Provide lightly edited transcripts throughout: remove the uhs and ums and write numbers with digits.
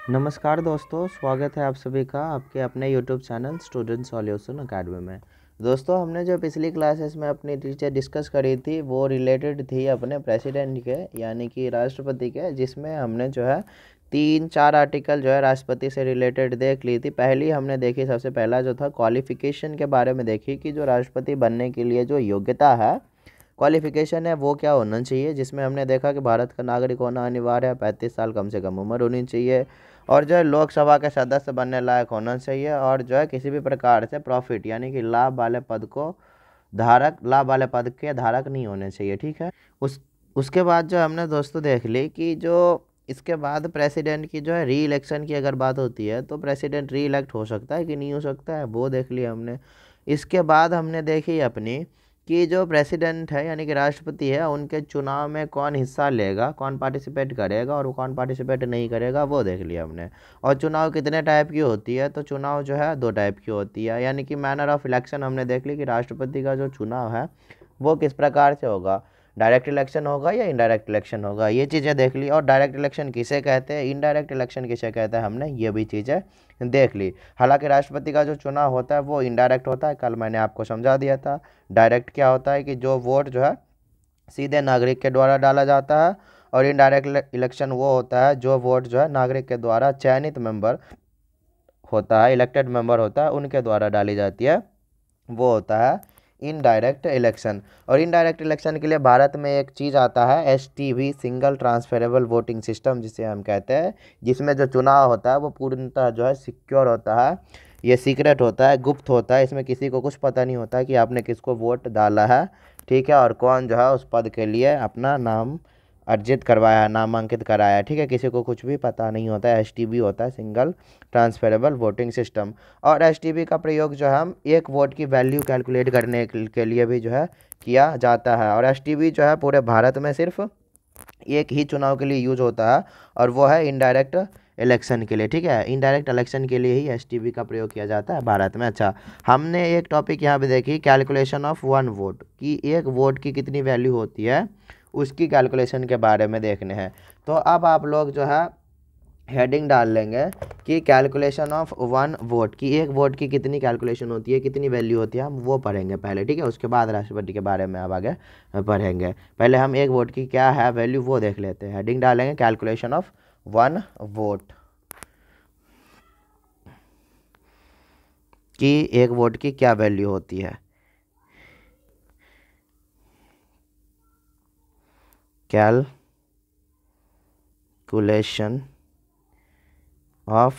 नमस्कार दोस्तों, स्वागत है आप सभी का आपके अपने YouTube channel student solution academy में। दोस्तों, हमने जो पिछली क्लासेस में अपनी टीचर डिस्कस करी थी वो रिलेटेड थी अपने प्रेसिडेंट के यानी कि राष्ट्रपति के, जिसमें हमने जो है 3-4 आर्टिकल जो है राष्ट्रपति से रिलेटेड देख ली थी। पहली हमने देखी, सबसे पहला जो था क्वालिफिकेशन के बारे में देखी कि जो राष्ट्रपति बनने के लिए जो योग्यता है, क्वालिफिकेशन है, वो क्या होना चाहिए। जिसमें हमने देखा कि भारत का नागरिक होना अनिवार्य है, 35 साल कम से कम उम्र होनी चाहिए, और जो है लोकसभा के सदस्य बनने लायक होना चाहिए, और जो है किसी भी प्रकार से प्रॉफिट यानी कि लाभ वाले पद के धारक नहीं होने चाहिए। ठीक है। उसके बाद जो हमने दोस्तों देख ली कि जो इसके बाद प्रेसिडेंट की जो है री इलेक्शन की अगर बात होती है तो प्रेसिडेंट री इलेक्ट हो सकता है कि नहीं हो सकता है, वो देख लिया हमने। इसके बाद हमने देखी अपनी कि जो प्रेसिडेंट है यानी कि राष्ट्रपति है, उनके चुनाव में कौन हिस्सा लेगा, कौन पार्टिसिपेट करेगा और कौन पार्टिसिपेट नहीं करेगा, वो देख लिया हमने। और चुनाव कितने टाइप की होती है, तो चुनाव जो है 2 टाइप की होती है, यानी कि मैनर ऑफ इलेक्शन हमने देख ली कि राष्ट्रपति का जो चुनाव है वो किस प्रकार से होगा, डायरेक्ट इलेक्शन होगा या इनडायरेक्ट इलेक्शन होगा, ये चीज़ें देख ली। और डायरेक्ट इलेक्शन किसे कहते हैं, इनडायरेक्ट इलेक्शन किसे कहते हैं, हमने ये भी चीज़ें देख ली। हालांकि राष्ट्रपति का जो चुनाव होता है वो इनडायरेक्ट होता है, कल मैंने आपको समझा दिया था। डायरेक्ट क्या होता है कि जो वोट जो है सीधे नागरिक के द्वारा डाला जाता है, और इनडायरेक्ट इलेक्शन वो होता है जो वोट जो है नागरिक के द्वारा चयनित मेंबर होता है, इलेक्टेड मेंबर होता है, उनके द्वारा डाली जाती है, वो होता है इनडायरेक्ट इलेक्शन। और इनडायरेक्ट इलेक्शन के लिए भारत में एक चीज़ आता है STV, single transferable voting system जिसे हम कहते हैं, जिसमें जो चुनाव होता है वो पूर्णतः जो है सिक्योर होता है, ये सीक्रेट होता है, गुप्त होता है। इसमें किसी को कुछ पता नहीं होता है कि आपने किसको वोट डाला है, ठीक है, और कौन जो है उस पद के लिए अपना नाम अर्जित करवाया, नामांकित कराया, ठीक है, किसी को कुछ भी पता नहीं होता है। एसटीबी होता है सिंगल ट्रांसफरेबल वोटिंग सिस्टम। और एसटीबी का प्रयोग जो है हम एक वोट की वैल्यू कैलकुलेट करने के लिए भी जो है किया जाता है। और एसटीबी जो है पूरे भारत में सिर्फ एक ही चुनाव के लिए यूज होता है, और वो है इनडायरेक्ट इलेक्शन के लिए। ठीक है, इनडायरेक्ट इलेक्शन के लिए ही एसटीबी का प्रयोग किया जाता है भारत में। अच्छा, हमने एक टॉपिक यहाँ पे देखी, कैलकुलेशन ऑफ 1 वोट, कि एक वोट की कितनी वैल्यू होती है, उसकी कैलकुलेशन के बारे में देखने हैं। तो अब आप लोग जो है हेडिंग डाल लेंगे कि कैलकुलेशन ऑफ 1 वोट, की एक वोट की कितनी कैलकुलेशन होती है, कितनी वैल्यू होती है, हम वो पढ़ेंगे पहले। ठीक है, उसके बाद राष्ट्रपति के बारे में अब आगे पढ़ेंगे। पहले हम एक वोट की क्या है वैल्यू वो देख लेते हैं। हेडिंग डालेंगे कैलकुलेशन ऑफ 1 वोट, कि एक वोट की क्या वैल्यू होती है। कैलकुलेशन ऑफ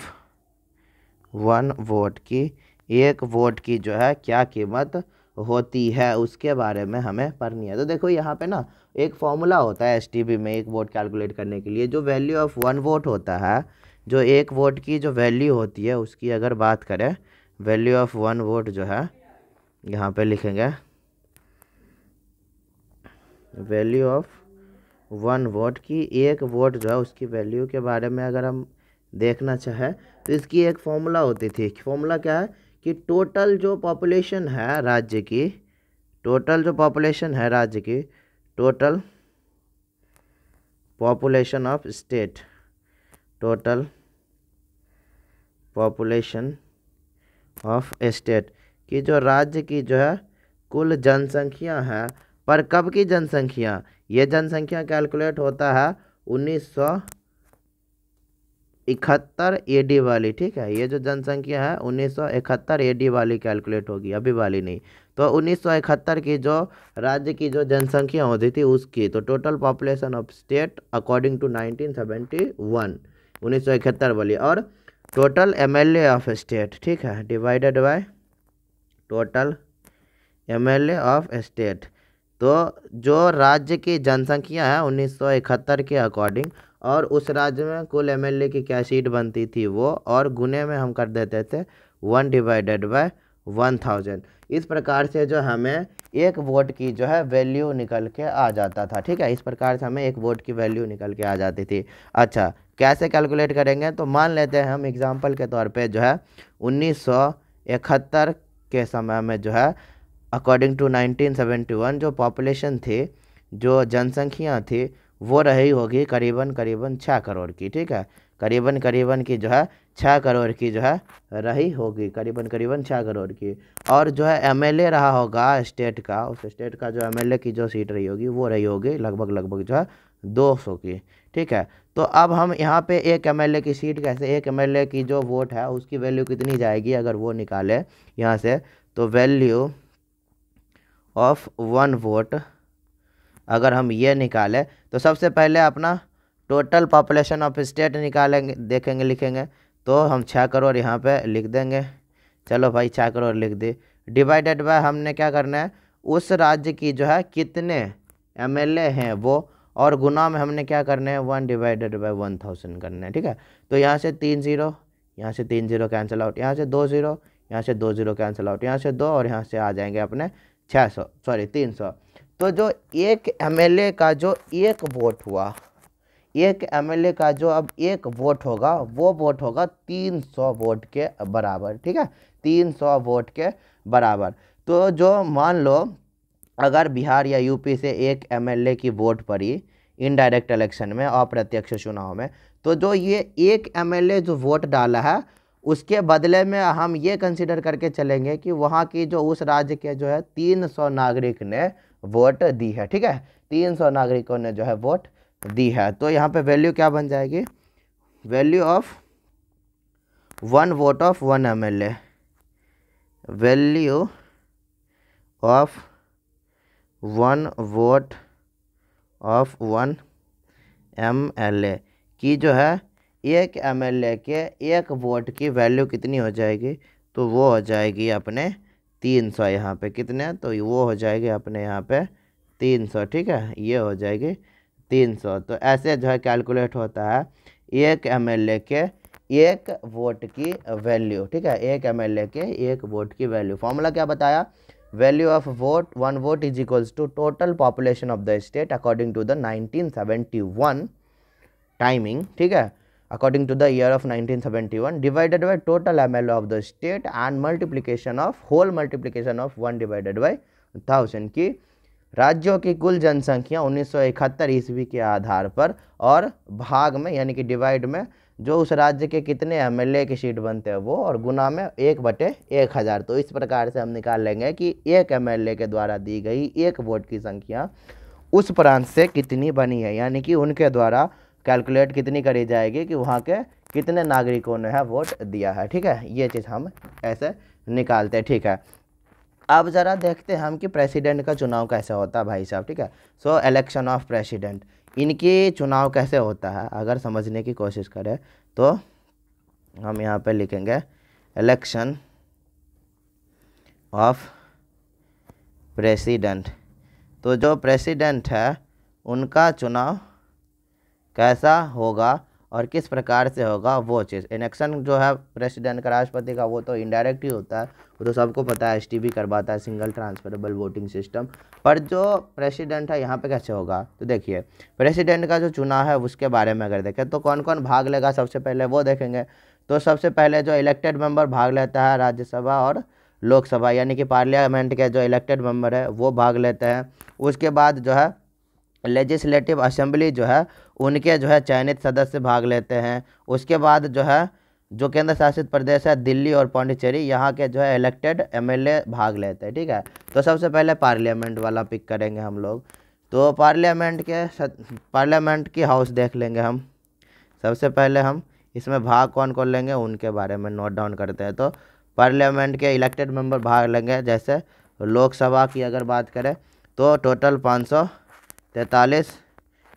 1 वोट, की एक वोट की जो है क्या कीमत होती है, उसके बारे में हमें पढ़नी है। तो देखो यहाँ पे ना एक फॉर्मूला होता है एसटीबी में एक वोट कैलकुलेट करने के लिए। जो वैल्यू ऑफ 1 वोट होता है, जो एक वोट की जो वैल्यू होती है उसकी अगर बात करें, वैल्यू ऑफ 1 वोट जो है यहाँ पे लिखेंगे, वैल्यू ऑफ 1 वोट, की एक वोट जो है उसकी वैल्यू के बारे में अगर हम देखना चाहे तो इसकी एक फॉर्मूला होती थी। फॉर्मूला क्या है कि टोटल जो पॉपुलेशन है राज्य की, टोटल जो पॉपुलेशन है राज्य की, total population of state, total population of state, की जो राज्य की जो है कुल जनसंख्या है, पर कब की जनसंख्या, ये जनसंख्या कैलकुलेट होता है 1971 एडी वाली। ठीक है, ये जो जनसंख्या है 1971 एडी वाली कैलकुलेट होगी, अभी वाली नहीं। तो 1971 की जो राज्य की जो जनसंख्या होती थी उसकी, तो total population of state according to 1971, 1971 वाली, और टोटल एमएलए ऑफ स्टेट, ठीक है, divided by total MLA of state. तो जो राज्य की जनसंख्या है 1971 के अकॉर्डिंग, और उस राज्य में कुल एमएलए की क्या सीट बनती थी वो, और गुने में हम कर देते थे 1 डिवाइडेड बाय 1000। इस प्रकार से जो हमें एक वोट की जो है वैल्यू निकल के आ जाता था। ठीक है, इस प्रकार से हमें एक वोट की वैल्यू निकल के आ जाती थी। अच्छा, कैसे कैलकुलेट करेंगे, तो मान लेते हैं हम एग्जाम्पल के तौर पर जो है 1971 के समय में जो है अकॉर्डिंग टू 1971 जो पॉपुलेशन थी, जो जनसंख्या थी, वो रही होगी करीबन करीबन 6 करोड़ की, ठीक है। करीबन करीबन की जो है 6 करोड़ की जो है रही होगी, करीबन करीबन 6 करोड़ की। और जो है एमएलए रहा होगा स्टेट का, उस स्टेट का जो एमएलए की जो सीट रही होगी वो रही होगी लगभग लगभग जो है 200 की, ठीक है। तो अब हम यहाँ पे एक एमएलए की सीट कैसे, एक एमएलए की जो वोट है उसकी वैल्यू कितनी जाएगी अगर वो निकाले यहाँ से, तो वैल्यू ऑफ 1 वोट अगर हम ये निकालें तो सबसे पहले अपना टोटल पॉपुलेशन ऑफ स्टेट निकालेंगे, देखेंगे लिखेंगे। तो हम 6 करोड़ यहाँ पे लिख देंगे, चलो भाई 6 करोड़ लिख दी। डिवाइडेड बाय हमने क्या करना है, उस राज्य की जो है कितने एमएलए हैं वो, और गुना में हमने क्या करना है 1 डिवाइडेड बाय 1000 करना है, ठीक है। तो यहाँ से 3 0, यहाँ से 3 0 कैंसिल आउट, यहाँ से 2 0, यहाँ से 2 0 कैंसिल आउट, यहाँ से 2 और यहाँ से आ जाएंगे अपने 300। तो जो एक एमएलए का जो एक वोट हुआ, एक एमएलए का जो अब एक वोट होगा वो वोट होगा 300 वोट के बराबर, ठीक है, 300 वोट के बराबर। तो जो मान लो अगर बिहार या यूपी से एक एमएलए की वोट पड़ी इनडायरेक्ट इलेक्शन में, अप्रत्यक्ष चुनाव में, तो जो ये एक एमएलए जो वोट डाला है उसके बदले में हम ये कंसिडर करके चलेंगे कि वहाँ की जो उस राज्य के जो है 300 नागरिक ने वोट दी है, ठीक है, 300 नागरिकों ने जो है वोट दी है। तो यहाँ पे वैल्यू क्या बन जाएगी, value of 1 vote of 1 MLA, value of 1 vote of 1 MLA की जो है एक एमएलए के एक वोट की वैल्यू कितनी हो जाएगी, तो वो हो जाएगी अपने 300, यहाँ पे कितने, तो वो हो जाएगी अपने यहाँ पे 300, ठीक है, ये हो जाएगी 300। तो ऐसे जो है कैलकुलेट होता है एक एमएलए के एक वोट की वैल्यू, ठीक है, एक एमएलए के एक वोट की वैल्यू। फॉर्मूला क्या बताया, value of vote 1 vote is equals to total population of the state according to the 1971 timing, ठीक है, according to the year of 1971 divided by total MLA of the state and multiplication of whole multiplication of 1 divided by 1000 की राज्यों की कुल जनसंख्या 1971 ईस्वी के आधार पर, और भाग में यानी कि डिवाइड में जो उस राज्य के कितने एमएलए की सीट बनते हैं वो, और गुना में 1/1000। तो इस प्रकार से हम निकाल लेंगे कि एक एमएलए के द्वारा दी गई एक वोट की संख्या उस प्रांत से कितनी बनी है, यानी कि उनके द्वारा कैलकुलेट कितनी करी जाएगी कि वहाँ के कितने नागरिकों ने है वोट दिया है, ठीक है, ये चीज़ हम ऐसे निकालते हैं, ठीक है। अब ज़रा देखते हैं हम कि प्रेसिडेंट का चुनाव कैसे होता है भाई साहब, ठीक है। सो इलेक्शन ऑफ प्रेसिडेंट, इनकी चुनाव कैसे होता है अगर समझने की कोशिश करें तो हम यहाँ पे लिखेंगे इलेक्शन ऑफ प्रेसिडेंट। तो जो प्रेसिडेंट है उनका चुनाव कैसा होगा और किस प्रकार से होगा वो चीज़। इलेक्शन जो है प्रेसिडेंट का, राष्ट्रपति का, वो तो इनडायरेक्ट ही होता है, वो तो सबको पता है, एसटीबी करवाता है, सिंगल ट्रांसफरेबल वोटिंग सिस्टम। पर जो प्रेसिडेंट है यहाँ पे कैसे होगा, तो देखिए प्रेसिडेंट का जो चुनाव है उसके बारे में अगर देखें तो कौन कौन भाग लेगा सबसे पहले वो देखेंगे। तो सबसे पहले जो इलेक्टेड मेंबर भाग लेता है राज्यसभा और लोकसभा, यानी कि पार्लियामेंट के जो इलेक्टेड मेंबर है वो भाग लेते हैं। उसके बाद जो है लेजिस्लेटिव असेंबली जो है उनके जो है चयनित सदस्य भाग लेते हैं। उसके बाद जो है जो केंद्र शासित प्रदेश है दिल्ली और पौंडीचेरी, यहाँ के जो है इलेक्टेड एमएलए भाग लेते हैं, ठीक है। तो सबसे पहले पार्लियामेंट वाला पिक करेंगे हम लोग। तो पार्लियामेंट की हाउस देख लेंगे हम। सबसे पहले हम इसमें भाग कौन कौन लेंगे उनके बारे में नोट डाउन करते हैं। तो पार्लियामेंट के इलेक्टेड मेंबर भाग लेंगे। जैसे लोकसभा की अगर बात करें तो टोटल 543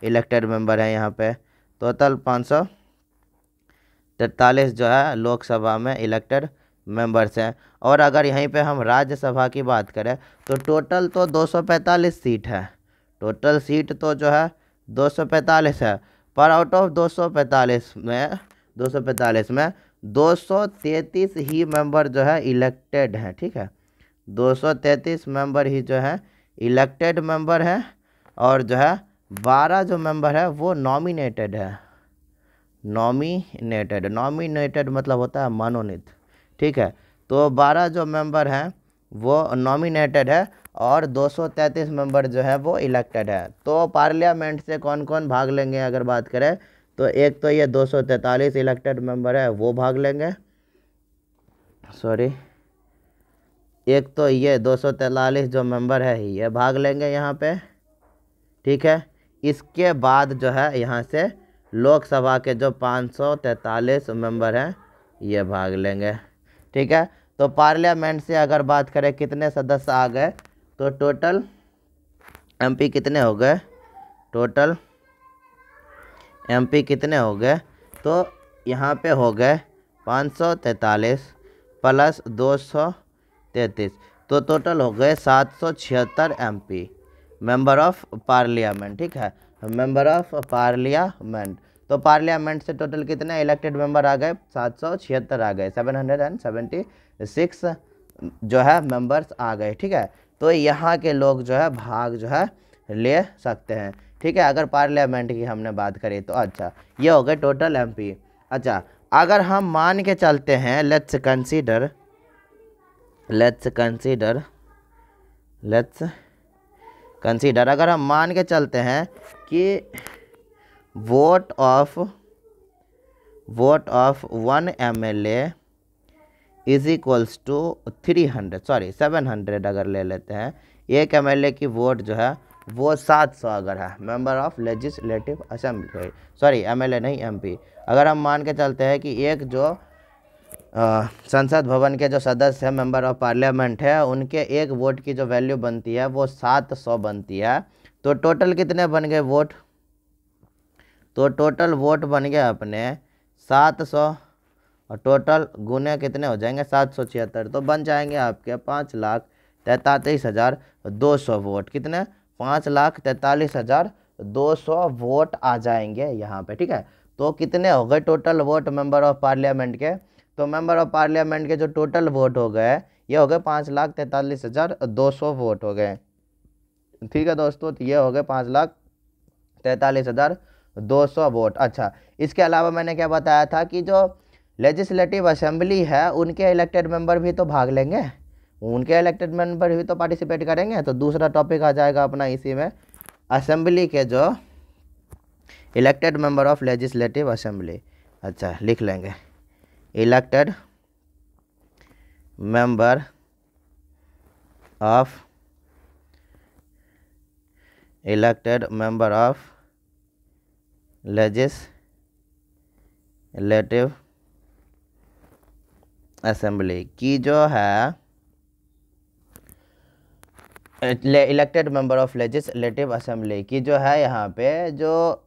इलेक्टेड मेंबर हैं यहाँ पे, टोटल 543 जो है लोकसभा में इलेक्टेड मेंबर्स हैं। और अगर यहीं पे हम राज्यसभा की बात करें तो टोटल तो 245 सीट है, टोटल सीट तो जो है 245 है, पर आउट ऑफ 245 में 233 ही मेंबर जो है इलेक्टेड हैं, ठीक है, 233 मेंबर ही जो है इलेक्टेड मेंबर हैं, और जो है 12 जो मेंबर है वो नॉमिनेटेड है। नॉमिनेटेड मतलब होता है मनोनीत, ठीक है। तो 12 जो मेंबर हैं वो नॉमिनेटेड है और 233 मेंबर जो है वो इलेक्टेड है। तो पार्लियामेंट से कौन कौन भाग लेंगे अगर बात करें तो एक तो ये 243 इलेक्टेड मेंबर है वो भाग लेंगे, सॉरी, एक तो ये 243 जो मेंबर है ये भाग लेंगे यहाँ पे, ठीक है। इसके बाद जो है यहाँ से लोकसभा के जो 543 मेंबर हैं ये भाग लेंगे, ठीक है। तो पार्लियामेंट से अगर बात करें कितने सदस्य आ गए तो टोटल एमपी कितने हो गए, टोटल एमपी कितने हो गए तो यहाँ पे हो गए 543 प्लस 233, तो टोटल हो गए 776 एमपी, मेंबर ऑफ पार्लियामेंट, ठीक है, मेंबर ऑफ पार्लियामेंट। तो पार्लियामेंट से टोटल कितने इलेक्टेड मेंबर आ गए, 776 आ गए, 776 जो है मेंबर्स आ गए, ठीक है। तो यहाँ के लोग जो है भाग जो है ले सकते हैं, ठीक है, अगर पार्लियामेंट की हमने बात करी तो। अच्छा, ये हो गए टोटल एमपी। अच्छा, अगर हम मान के चलते हैं, लेट्स कंसीडर अगर हम मान के चलते हैं कि vote of 1 MLA is equals to 700 अगर ले लेते हैं, एक MLA की वोट जो है वो 700 अगर है, member of legislative assembly, sorry MLA नहीं MP। अगर हम मान के चलते हैं कि एक जो संसद भवन के जो सदस्य हैं, मेंबर ऑफ पार्लियामेंट है, उनके एक वोट की जो वैल्यू बनती है वो 700 बनती है, तो टोटल कितने बन गए वोट, तो टोटल वोट बन गए अपने 700 और टोटल गुने कितने हो जाएंगे 776, तो बन जाएंगे आपके 5,43,200 वोट, कितने 5,43,200 वोट आ जाएंगे यहाँ पे, ठीक है। तो कितने हो गए total vote member of parliament के, तो मेंबर ऑफ पार्लियामेंट के जो टोटल वोट हो गए ये हो गए 5,43,200 वोट हो गए, ठीक है दोस्तों। तो ये हो गए 5,43,200 वोट। अच्छा, इसके अलावा मैंने क्या बताया था कि जो लेजिस्लेटिव असेंबली है उनके इलेक्टेड मेंबर भी तो भाग लेंगे, उनके इलेक्टेड मेंबर भी तो पार्टिसिपेट करेंगे, तो दूसरा टॉपिक आ जाएगा अपना इसी में, असेंबली के जो elected member of legislative assembly. अच्छा, लिख लेंगे elected member of legislative assembly की जो है elected member of legislative assembly की जो है यहाँ पे जो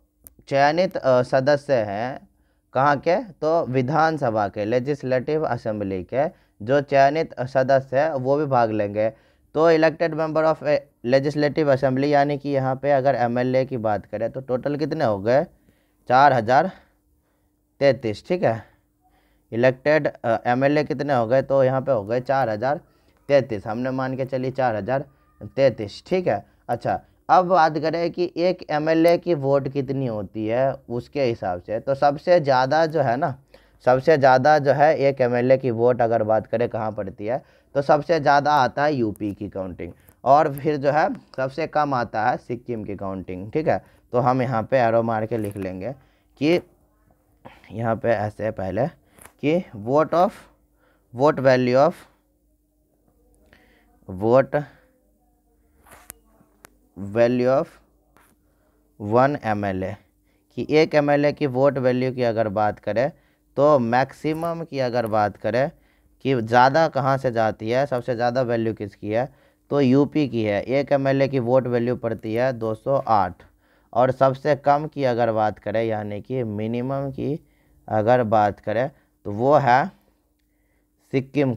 चयनित सदस्य हैं, कहाँ के, तो विधानसभा के, लेजिस्लेटिव असेंबली के जो चयनित सदस्य है वो भी भाग लेंगे। तो elected member of legislative assembly यानी कि यहाँ पे अगर MLA की बात करें तो टोटल कितने हो गए 4,033, ठीक है। इलेक्टेड MLA कितने हो गए, तो यहाँ पे हो गए 4,033, हमने मान के चलिए 4,033, ठीक है। अच्छा, अब बात करें कि एक MLA की वोट कितनी होती है उसके हिसाब से, तो सबसे ज़्यादा जो है ना, सबसे ज़्यादा जो है एक MLA की वोट अगर बात करें कहाँ पड़ती है, तो सबसे ज़्यादा आता है यूपी की काउंटिंग, और फिर जो है सबसे कम आता है सिक्किम की काउंटिंग, ठीक है। तो हम यहाँ पे एरो मार के लिख लेंगे कि यहाँ पे ऐसे पहले कि वोट वैल्यू ऑफ 1 MLA, कि एक MLA की वोट वैल्यू की अगर बात करें तो मैक्सिमम की अगर बात करें कि ज़्यादा कहाँ से जाती है, सबसे ज़्यादा वैल्यू किसकी है, तो यूपी की है, एक MLA की वोट वैल्यू पड़ती है 208, और सबसे कम की अगर बात करें यानी कि मिनिमम की अगर बात करें तो वो है सिक्किम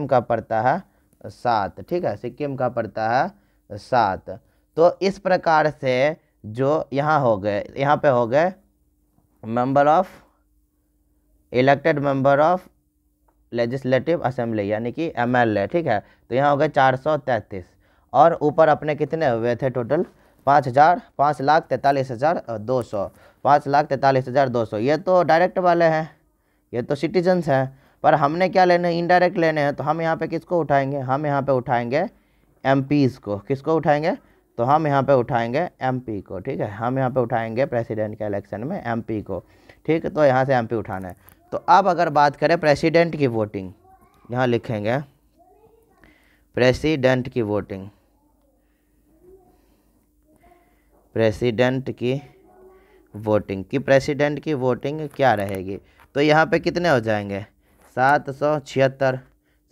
का पड़ता है 7, ठीक है, सिक्किम का पड़ता है 7। तो इस प्रकार से जो यहाँ हो गए, यहाँ पे हो गए elected member of legislative assembly यानी कि MLA, ठीक है। तो यहाँ हो गए 433, और ऊपर अपने कितने हुए थे टोटल 5,43,200, 5,43,200, ये तो डायरेक्ट वाले हैं, ये तो सिटीजन्स हैं। पर हमने क्या लेना है, इनडायरेक्ट लेने हैं, तो हम यहाँ पे किसको उठाएंगे, हम यहाँ पे उठाएंगे एमपीज़ को। किसको उठाएंगे, तो हम यहाँ पे उठाएंगे एमपी को। ठीक है, हम यहाँ पे उठाएंगे प्रेसिडेंट के इलेक्शन में एमपी को। ठीक है, तो यहाँ से एमपी उठाना है। तो अब अगर बात करें प्रेसिडेंट की वोटिंग, यहाँ लिखेंगे प्रेसिडेंट की वोटिंग, प्रेसिडेंट की वोटिंग की प्रेसिडेंट की वोटिंग क्या रहेगी, तो यहाँ पे कितने हो जाएंगे 776,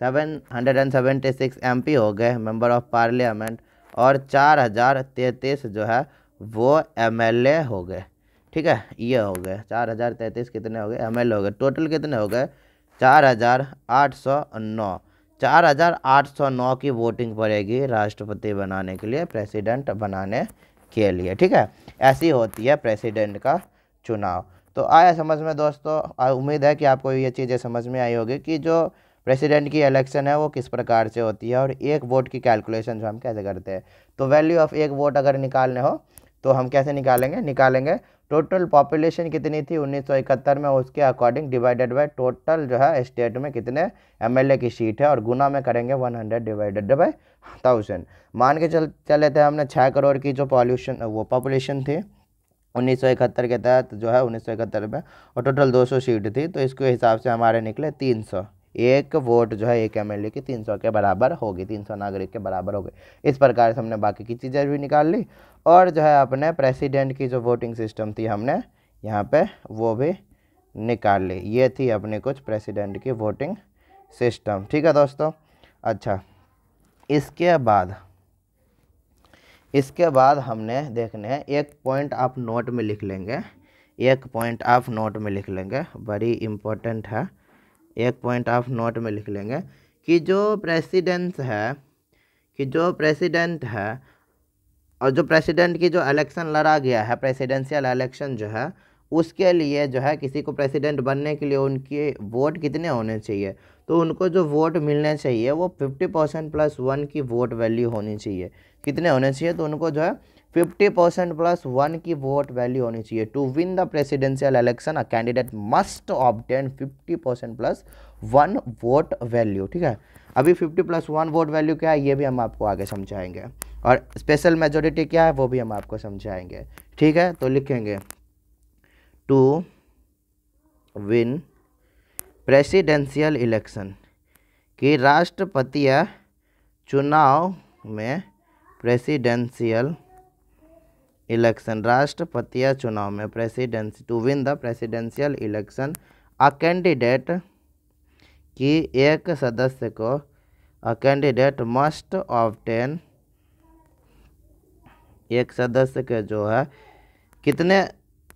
776 एमपी हो गए मेंबर ऑफ पार्लियामेंट, और 4033 जो है वो एमएलए हो गए। ठीक है, ये हो गए 4033 कितने हो गए एमएलए हो गए। टोटल कितने हो गए 4809। 4809 की वोटिंग पड़ेगी राष्ट्रपति बनाने के लिए, प्रेसिडेंट बनाने के लिए। ठीक है, ऐसी होती है प्रेसिडेंट का चुनाव। तो आया समझ में दोस्तों, उम्मीद है कि आपको ये चीज़ें समझ में आई होगी कि जो प्रेसिडेंट की इलेक्शन है वो किस प्रकार से होती है, और एक वोट की कैलकुलेशन जो हम कैसे करते हैं। तो वैल्यू ऑफ एक वोट अगर निकालने हो तो हम कैसे निकालेंगे टोटल पॉपुलेशन कितनी थी 1971 में, उसके अकॉर्डिंग डिवाइडेड बाय टोटल जो है स्टेट में कितने एमएलए की सीट है, और गुना में करेंगे 100 डिवाइडेड बाय 1000। मान के चले थे हमने 6 करोड़ की जो पॉपुलेशन थी 1971 के तहत जो है 1971 में, और टोटल 200 सीट थी, तो इसके हिसाब से हमारे निकले 300। एक वोट जो है एक एमएलए की 300 के बराबर होगी, 300 नागरिक के बराबर हो गई। इस प्रकार से हमने बाकी की चीज़ें भी निकाल ली, और जो है अपने प्रेसिडेंट की जो वोटिंग सिस्टम थी हमने यहाँ पे वो भी निकाल ली। ये थी अपने कुछ प्रेसिडेंट की वोटिंग सिस्टम। ठीक है दोस्तों, अच्छा इसके बाद हमने देखने हैं, एक पॉइंट आप नोट में लिख लेंगे, एक पॉइंट आप नोट में लिख लेंगे, बड़ी इम्पोर्टेंट है। एक पॉइंट आप नोट में लिख लेंगे कि जो प्रेसिडेंट है और जो प्रेसिडेंट की जो इलेक्शन लड़ा गया है, प्रेसिडेंशियल इलेक्शन जो है, उसके लिए जो है किसी को प्रेसिडेंट बनने के लिए उनके वोट कितने होने चाहिए, तो उनको जो वोट मिलने चाहिए वो 50% + 1 की वोट वैल्यू होनी चाहिए। कितने होने चाहिए, तो उनको जो है 50% + 1 की वोट वैल्यू होनी चाहिए। To win the presidential election a candidate must obtain 50% + 1 vote value. ठीक है, अभी 50 + 1 वोट वैल्यू क्या है ये भी हम आपको आगे समझाएंगे, और स्पेशल मेजोरिटी क्या है वो भी हम आपको समझाएंगे। ठीक है, तो लिखेंगे टू विन प्रेसिडेंशियल इलेक्शन कि राष्ट्रपतीय चुनाव में प्रेसिडेंशियल इलेक्शन, राष्ट्रपतीय चुनाव में presidency, to win the presidential election a candidate कि एक सदस्य को, अ कैंडिडेट मस्ट ऑब्टेन, एक सदस्य के जो है कितने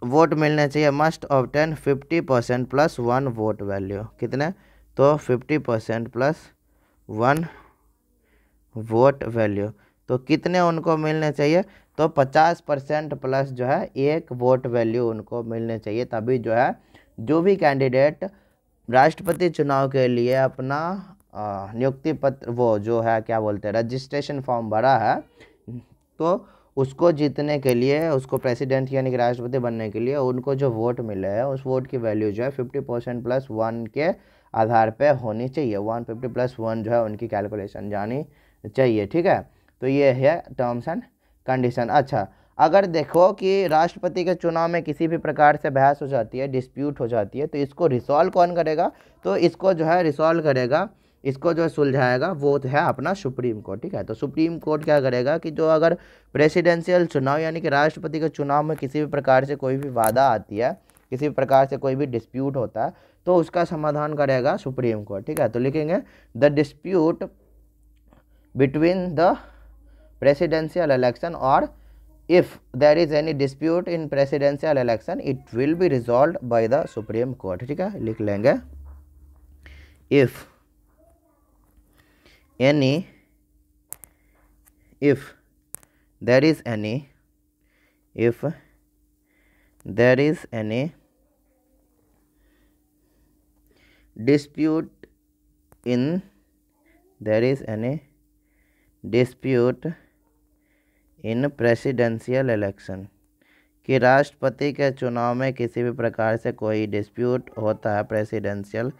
वोट मिलने चाहिए, मस्ट ऑब्टेन 50% + 1 वोट वैल्यू। कितने, तो 50% + 1 वोट वैल्यू। तो कितने उनको मिलने चाहिए, तो 50% प्लस जो है 1 वोट वैल्यू उनको मिलने चाहिए, तभी जो है जो भी कैंडिडेट राष्ट्रपति चुनाव के लिए अपना नियुक्ति पत्र, वो जो है क्या बोलते हैं रजिस्ट्रेशन फॉर्म भरा है, तो उसको जीतने के लिए, उसको प्रेसिडेंट यानी कि राष्ट्रपति बनने के लिए उनको जो वोट मिले हैं उस वोट की वैल्यू जो है 50% + 1 के आधार पे होनी चाहिए। 150 + 1 जो है उनकी कैलकुलेशन जानी चाहिए। ठीक है, तो ये है टर्म्स एंड कंडीशन। अच्छा, अगर देखो कि राष्ट्रपति के चुनाव में किसी भी प्रकार से बहस हो जाती है, डिस्प्यूट हो जाती है, तो इसको रिसॉल्व कौन करेगा, तो इसको जो है रिसॉल्व करेगा, इसको जो सुलझाएगा वो है अपना सुप्रीम कोर्ट। ठीक है, तो सुप्रीम कोर्ट क्या करेगा कि जो अगर प्रेसिडेंशियल चुनाव यानी कि राष्ट्रपति के चुनाव में किसी भी प्रकार से कोई भी वादा आती है, किसी भी प्रकार से कोई भी डिस्प्यूट होता है, तो उसका समाधान करेगा सुप्रीम कोर्ट। ठीक है, तो लिखेंगे the dispute between the presidential election, और if there is any dispute in presidential election it will be resolved by the supreme court। ठीक है, लिख लेंगे if there is any dispute in presidential election कि राष्ट्रपति के चुनाव में किसी भी प्रकार से कोई डिस्प्यूट होता है प्रेसिडेंशियल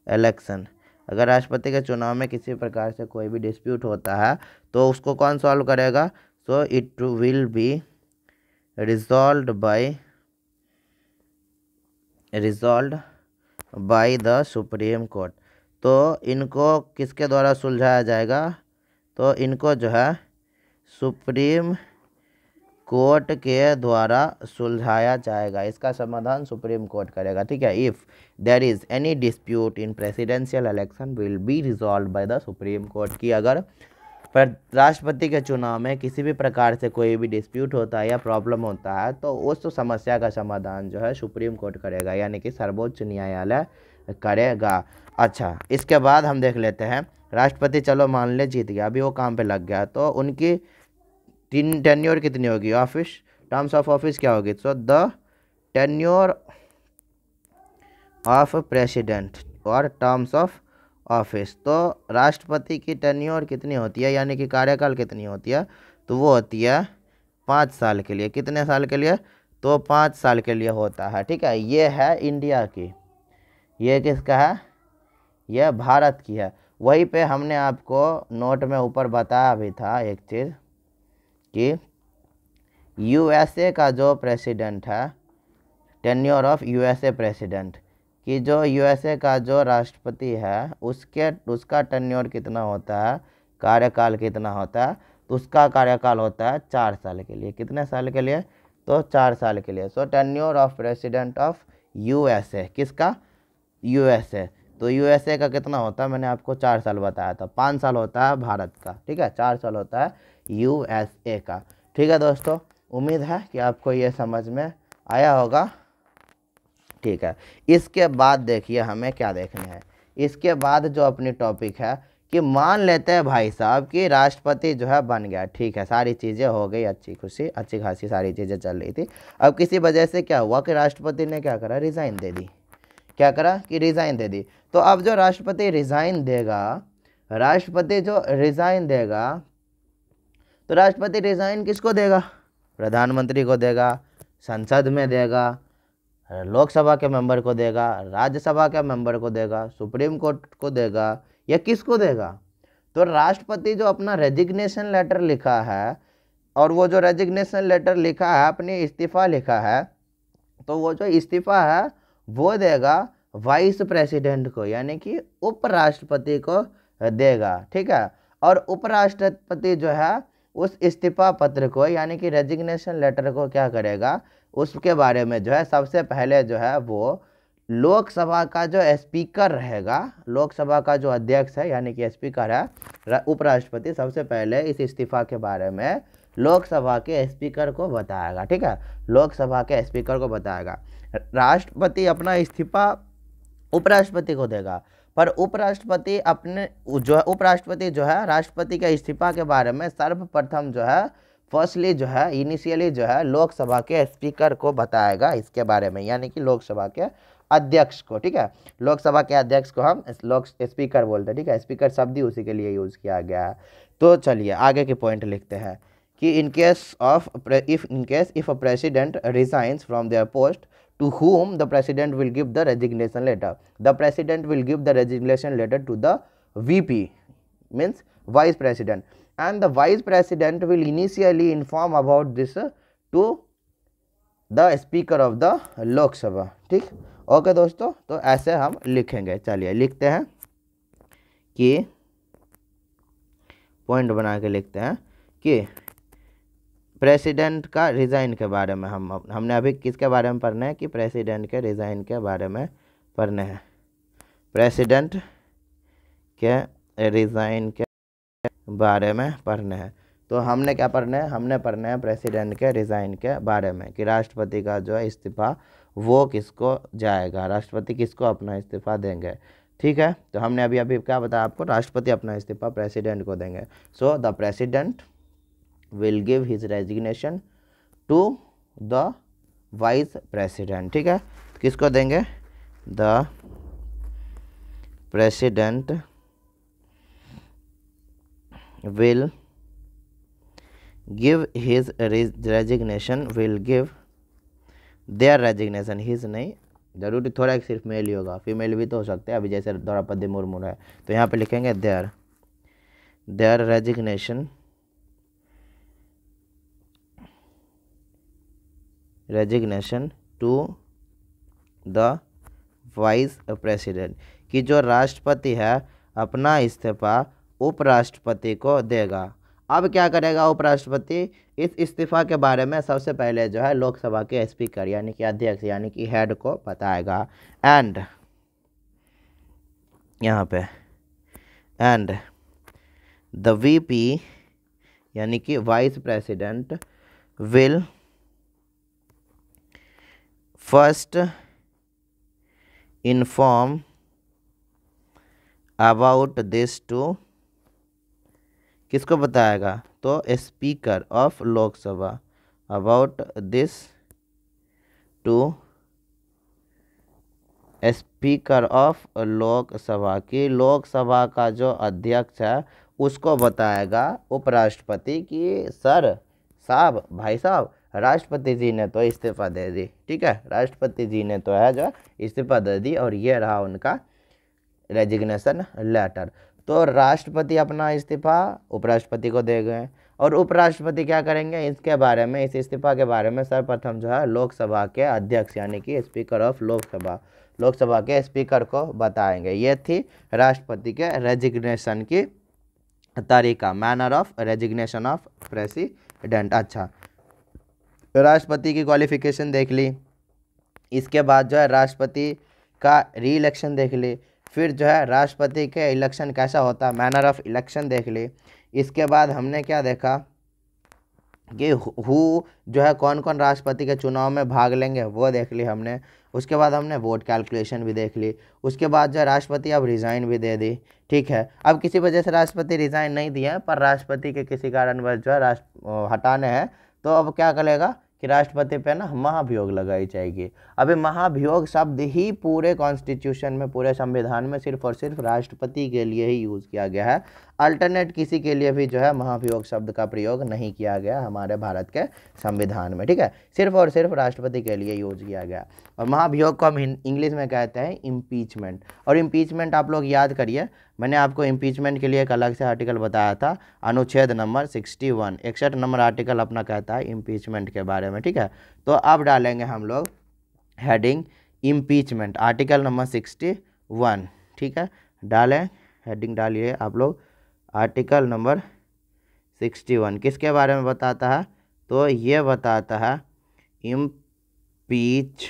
इलेक्शन। अगर राष्ट्रपति के चुनाव में किसी प्रकार से कोई भी डिस्प्यूट होता है तो उसको कौन सॉल्व करेगा? So it will be resolve by the supreme court. तो इनको किसके द्वारा सुलझाया जाएगा? तो इनको जो है सुप्रीम कोर्ट के द्वारा सुलझाया जाएगा। इसका समाधान सुप्रीम कोर्ट करेगा, ठीक है। If there is any dispute in presidential election will be resolve by the supreme court. की अगर राष्ट्रपति के चुनाव में किसी भी प्रकार से कोई भी डिस्प्यूट होता है या प्रॉब्लम होता है तो उस समस्या का समाधान जो है सुप्रीम कोर्ट करेगा, यानी कि सर्वोच्च न्यायालय करेगा। अच्छा, इसके बाद हम देख लेते हैं राष्ट्रपति चलो मान ले जीत गया, अभी वो काम पे लग गया, तो उनकी टेन्योर कितनी होगी? ऑफिस टर्म्स ऑफ ऑफिस क्या होगी? So the tenure of president और टर्म्स ऑफ ऑफिस। तो राष्ट्रपति की टेन्योर कितनी होती है, यानी कि कार्यकाल कितनी होती है? तो वो होती है 5 साल के लिए। कितने साल के लिए? तो 5 साल के लिए होता है, ठीक है। ये है इंडिया की, ये किसका है? यह भारत की है। वहीं पे हमने आपको नोट में ऊपर बताया भी था एक चीज़ कि यूएसए का जो प्रेसिडेंट है, टेन्योर ऑफ यूएसए प्रेसिडेंट, कि जो यूएसए का जो राष्ट्रपति है उसका टेन्योर कितना होता है, कार्यकाल कितना होता है? तो उसका कार्यकाल होता है 4 साल के लिए। कितने साल के लिए? तो 4 साल के लिए। So tenure of president of USA, किसका? यूएसए। तो यूएसए का कितना होता है? मैंने आपको 4 साल बताया था। 5 साल होता है भारत का, ठीक है। 4 साल होता है यूएसए का, ठीक है दोस्तों। उम्मीद है कि आपको ये समझ में आया होगा, ठीक है। इसके बाद देखिए हमें क्या देखना है। इसके बाद जो अपनी टॉपिक है कि मान लेते हैं भाई साहब कि राष्ट्रपति जो है बन गया, ठीक है, सारी चीज़ें हो गई, अच्छी खासी सारी चीज़ें चल रही थी। अब किसी वजह से क्या हुआ कि राष्ट्रपति ने क्या करा? रिज़ाइन दे दी। क्या करा कि रिज़ाइन दे दी। तो अब जो राष्ट्रपति रिज़ाइन देगा, राष्ट्रपति जो रिज़ाइन देगा, तो राष्ट्रपति रिज़ाइन किसको देगा? प्रधानमंत्री को देगा, संसद में देगा, लोकसभा के मेंबर को देगा, राज्यसभा के मेंबर को देगा, सुप्रीम कोर्ट को देगा, या किसको देगा? तो राष्ट्रपति जो अपना रेजिग्नेशन लेटर लिखा है, और वो जो रेजिग्नेशन लेटर लिखा है, अपनी इस्तीफ़ा लिखा है, तो वो जो इस्तीफ़ा है वो देगा वाइस प्रेसिडेंट को, यानी कि उपराष्ट्रपति को देगा, ठीक है। और उपराष्ट्रपति जो है उस इस्तीफा पत्र को, यानी कि रेजिग्नेशन लेटर को क्या करेगा? उसके बारे में जो है सबसे पहले जो है वो लोकसभा का जो स्पीकर रहेगा, लोकसभा का जो अध्यक्ष है यानी कि स्पीकर है, उपराष्ट्रपति सबसे पहले इस इस्तीफा के बारे में लोकसभा के स्पीकर को बताएगा, ठीक है। लोकसभा के स्पीकर को बताएगा। राष्ट्रपति अपना इस्तीफा उपराष्ट्रपति को देगा, पर उपराष्ट्रपति जो है राष्ट्रपति के इस्तीफा के बारे में सर्वप्रथम जो है फर्स्टली जो है इनिशियली जो है लोकसभा के स्पीकर को बताएगा इसके बारे में, यानी कि लोकसभा के अध्यक्ष को, ठीक है। लोकसभा के अध्यक्ष को हम स्पीकर बोलते हैं, ठीक है। स्पीकर शब्द ही उसी के लिए यूज़ किया गया है। तो चलिए आगे के पॉइंट लिखते हैं कि in case if a president resigns from their post, to whom the president will give the resignation letter? The president will give the resignation letter to the VP, means vice president, and the vice president will initially inform about this to the speaker of the Lok Sabha, ठीक। Okay दोस्तों, तो ऐसे हम लिखेंगे। चलिए लिखते हैं कि पॉइंट बना के लिखते हैं कि प्रेसिडेंट का रिज़ाइन के बारे में हमने अभी किसके बारे में पढ़ना है कि प्रेसिडेंट के रिज़ाइन के बारे में पढ़ने हैं। प्रेसिडेंट के रिज़ाइन के बारे में पढ़ने हैं। तो हमने क्या पढ़ना है? हमने पढ़ना है प्रेसिडेंट के रिज़ाइन के बारे में कि राष्ट्रपति का जो है इस्तीफ़ा वो किसको जाएगा, राष्ट्रपति किसको अपना इस्तीफ़ा देंगे, ठीक है। तो हमने अभी क्या बताया आपको? राष्ट्रपति अपना इस्तीफ़ा प्रेसिडेंट को देंगे। So the president will give his resignation to the vice president, ठीक है। किसको देंगे? the president will give his resignation, will give their resignation, his नहीं ज़रूरी थोड़ा एक सिर्फ मेल ही होगा, फीमेल भी तो हो सकते हैं, अभी जैसे द्रौपदी मुर्मू है। तो यहाँ पे लिखेंगे their resignation to the vice president, कि जो राष्ट्रपति है अपना इस्तीफा उपराष्ट्रपति को देगा। अब क्या करेगा उपराष्ट्रपति, इस इस्तीफा के बारे में सबसे पहले जो है लोकसभा के स्पीकर यानी कि अध्यक्ष यानी कि हेड को बताएगा। एंड यहाँ पे एंड द वीपी यानी कि vice president will first inform about this to, किसको बताएगा, तो speaker of Lok Sabha, about this to speaker of Lok Sabha, की लोकसभा का जो अध्यक्ष है उसको बताएगा उपराष्ट्रपति कि सर साहब भाई साहब राष्ट्रपति जी ने तो इस्तीफा दे दी, ठीक है, राष्ट्रपति जी ने तो है जो इस्तीफा दे दी और ये रहा उनका रेजिग्नेशन लेटर। तो राष्ट्रपति अपना इस्तीफा उपराष्ट्रपति को दे गए और उपराष्ट्रपति क्या करेंगे, इसके बारे में, इस इस्तीफा के बारे में सर्वप्रथम जो है लोकसभा के अध्यक्ष यानी कि स्पीकर ऑफ लोकसभा के स्पीकर को बताएंगे। ये थी राष्ट्रपति के रेजिग्नेशन की तरीका, manner of resignation of president. अच्छा, राष्ट्रपति की क्वालिफिकेशन देख ली, इसके बाद जो है राष्ट्रपति का री इलेक्शन देख ली, फिर जो है राष्ट्रपति के इलेक्शन कैसा होता है, मैनर ऑफ इलेक्शन देख ली। इसके बाद हमने क्या देखा कि हु जो है कौन कौन राष्ट्रपति के चुनाव में भाग लेंगे वो देख ली हमने। उसके बाद हमने वोट कैलकुलेशन भी देख ली। उसके बाद जो है राष्ट्रपति अब रिज़ाइन भी दे दी, ठीक है। अब किसी वजह से राष्ट्रपति रिज़ाइन नहीं दिया पर राष्ट्रपति के किसी कारणवश जो है हटाने हैं, तो अब क्या करेगा कि राष्ट्रपति पे ना महाभियोग लगाई जाएगी। अभी महाभियोग शब्द ही पूरे कॉन्स्टिट्यूशन में, पूरे संविधान में सिर्फ और सिर्फ राष्ट्रपति के लिए ही यूज़ किया गया है। अल्टरनेट किसी के लिए भी जो है महाभियोग शब्द का प्रयोग नहीं किया गया हमारे भारत के संविधान में, ठीक है, सिर्फ और सिर्फ राष्ट्रपति के लिए यूज किया गया। और महाभियोग को हम इंग्लिश में कहते हैं इम्पीचमेंट। और इम्पीचमेंट आप लोग याद करिए, मैंने आपको इम्पीचमेंट के लिए एक अलग से आर्टिकल बताया था, अनुच्छेद नंबर 61 नंबर आर्टिकल अपना कहता है इम्पीचमेंट के बारे में, ठीक है। तो अब डालेंगे हम लोग हेडिंग इम्पीचमेंट, आर्टिकल नंबर 61, ठीक है, डालें, हेडिंग डालिए आप लोग, आर्टिकल नंबर 61 किसके बारे में बताता है, तो ये बताता है इम्पीचमेंट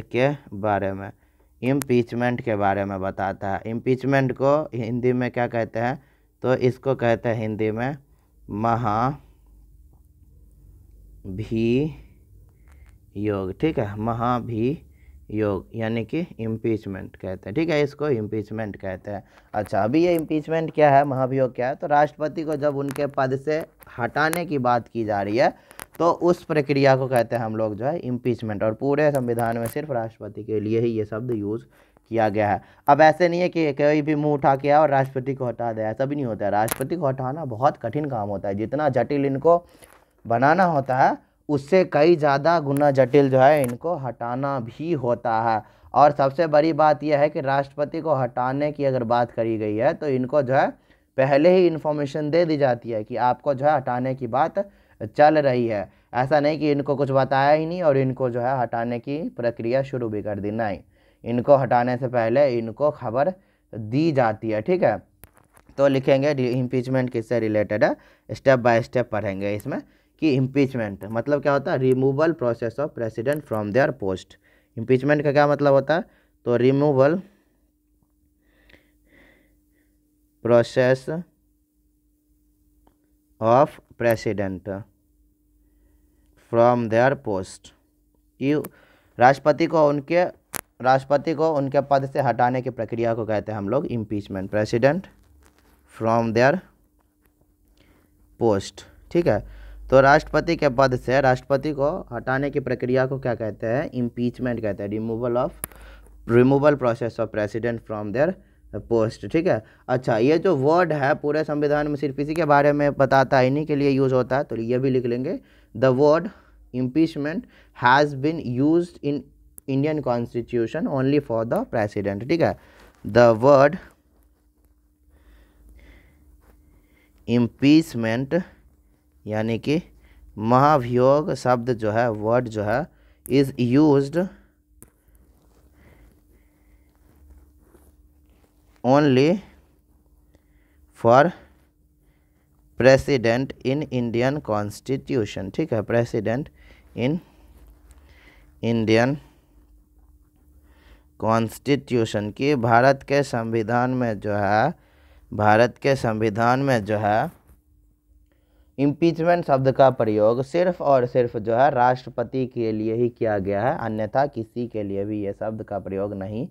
के बारे में, इम्पीचमेंट के बारे में बताता है। इम्पीचमेंट को हिंदी में क्या कहते हैं, तो इसको कहते हैं हिंदी में महाभियोग, ठीक है, महाभियोग यानी कि इम्पीचमेंट कहते हैं, ठीक है, इसको इम्पीचमेंट कहते हैं। अच्छा, अभी ये इम्पीचमेंट क्या है, महाभियोग क्या है, तो राष्ट्रपति को जब उनके पद से हटाने की बात की जा रही है तो उस प्रक्रिया को कहते हैं हम लोग जो है इम्पीचमेंट। और पूरे संविधान में सिर्फ राष्ट्रपति के लिए ही ये शब्द यूज़ किया गया है। अब ऐसे नहीं है कि कोई भी मुंह उठा के आए और राष्ट्रपति को हटा दे, ऐसा भी नहीं होता है। राष्ट्रपति को हटाना बहुत कठिन काम होता है, जितना जटिल इनको बनाना होता है उससे कई ज़्यादा गुना जटिल जो है इनको हटाना भी होता है। और सबसे बड़ी बात यह है कि राष्ट्रपति को हटाने की अगर बात करी गई है तो इनको जो है पहले ही इन्फॉर्मेशन दे दी जाती है कि आपको जो है हटाने की बात चल रही है। ऐसा नहीं कि इनको कुछ बताया ही नहीं और इनको जो है हटाने की प्रक्रिया शुरू भी कर दी, नहीं, इनको हटाने से पहले इनको खबर दी जाती है, ठीक है। तो लिखेंगे इम्पीचमेंट किससे रिलेटेड है, स्टेप बाय स्टेप पढ़ेंगे इसमें कि इम्पीचमेंट मतलब क्या होता है, removal process of president from there post. Impeachment का क्या मतलब होता है, तो removal process of president from there post, कि राष्ट्रपति को उनके पद से हटाने की प्रक्रिया को कहते हैं हम लोग impeachment, president from there post, ठीक है। तो राष्ट्रपति के पद से राष्ट्रपति को हटाने की प्रक्रिया को क्या कहते हैं, इम्पीचमेंट कहते हैं, removal process of president from there post, ठीक है। अच्छा, ये जो वर्ड है पूरे संविधान में सिर्फ इसी के बारे में बताता है, इन्हीं के लिए यूज होता है, तो ये भी लिख लेंगे, the word impeachment has been used in Indian constitution only for the president. ठीक है, द वर्ड इम्पीचमेंट यानी कि महाभियोग शब्द जो है, वर्ड जो है, is used only for president in Indian constitution. ठीक है, प्रेसिडेंट इन इंडियन कॉन्स्टिट्यूशन की भारत के संविधान में जो है, भारत के संविधान में जो है इम्पीचमेंट शब्द का प्रयोग सिर्फ और सिर्फ जो है राष्ट्रपति के लिए ही किया गया है, अन्यथा किसी के लिए भी ये शब्द का प्रयोग नहीं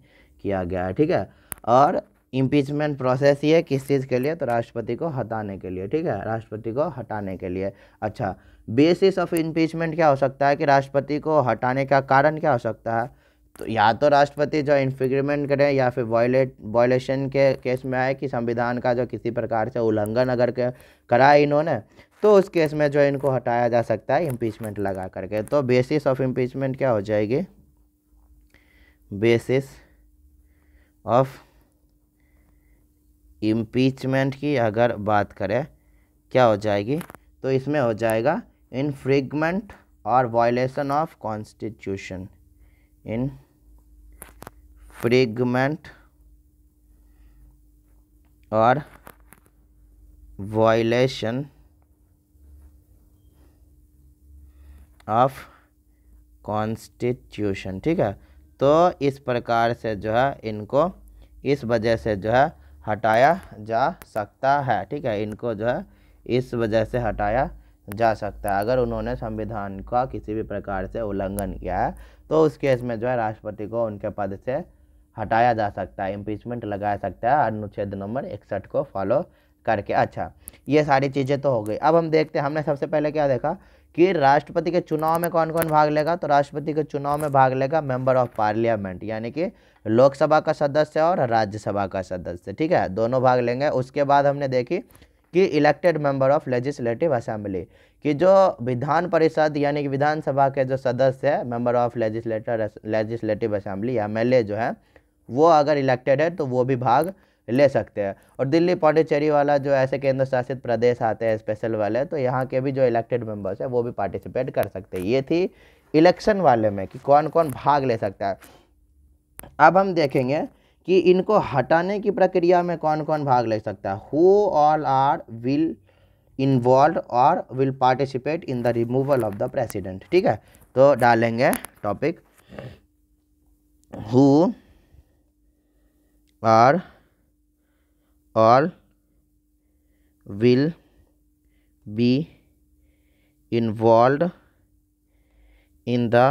किया गया है। ठीक है, और इम्पीचमेंट प्रोसेस ये किस चीज़ के लिए, तो राष्ट्रपति को हटाने के लिए। ठीक है, राष्ट्रपति को हटाने के लिए। अच्छा, बेसिस ऑफ इम्पीचमेंट क्या हो सकता है कि राष्ट्रपति को हटाने का कारण क्या हो सकता है, तो या तो राष्ट्रपति जो इंफ्रिंजमेंट करे या फिर वायलेशन के केस में आए कि संविधान का जो किसी प्रकार से उल्लंघन अगर करा है इन्होंने, तो उस केस में जो इनको हटाया जा सकता है इम्पीचमेंट लगा करके। तो बेसिस ऑफ इम्पीचमेंट क्या हो जाएगी, बेसिस ऑफ इम्पीचमेंट की अगर बात करें क्या हो जाएगी, तो इसमें हो जाएगा इन्फ्रिंजमेंट और वायलेशन ऑफ कॉन्स्टिट्यूशन, इन्फ्रिंजमेंट और वायलेशन ऑफ कॉन्स्टिट्यूशन। ठीक है, तो इस प्रकार से जो है इनको इस वजह से जो है हटाया जा सकता है। ठीक है, इनको जो है इस वजह से हटाया जा सकता है, अगर उन्होंने संविधान का किसी भी प्रकार से उल्लंघन किया है तो उस केस में जो है राष्ट्रपति को उनके पद से हटाया जा सकता है, इम्पीचमेंट लगाया सकता है अनुच्छेद नंबर 61 को फॉलो करके। अच्छा, ये सारी चीज़ें तो हो गई। अब हम देखते हैं, हमने सबसे पहले क्या देखा कि राष्ट्रपति के चुनाव में कौन कौन भाग लेगा, तो राष्ट्रपति के चुनाव में भाग लेगा मेंबर ऑफ पार्लियामेंट यानी कि लोकसभा का सदस्य और राज्यसभा का सदस्य। ठीक है, दोनों भाग लेंगे। उसके बाद हमने देखी कि elected member of legislative assembly, कि जो विधान परिषद यानी कि विधानसभा के जो सदस्य है, member of legislative assembly MLA जो है, वो अगर इलेक्टेड है तो वो भी भाग ले सकते हैं। और दिल्ली पौंडीचेरी वाला जो ऐसे केंद्र शासित प्रदेश आते हैं स्पेशल वाले, तो यहाँ के भी जो इलेक्टेड मेंबर्स है वो भी पार्टिसिपेट कर सकते हैं। ये थी इलेक्शन वाले में कि कौन कौन भाग ले सकता है। अब हम देखेंगे कि इनको हटाने की प्रक्रिया में कौन कौन भाग ले सकता है। Who all are will involve और will participate in the removal of the president. ठीक है, तो डालेंगे topic who are all will be involved in the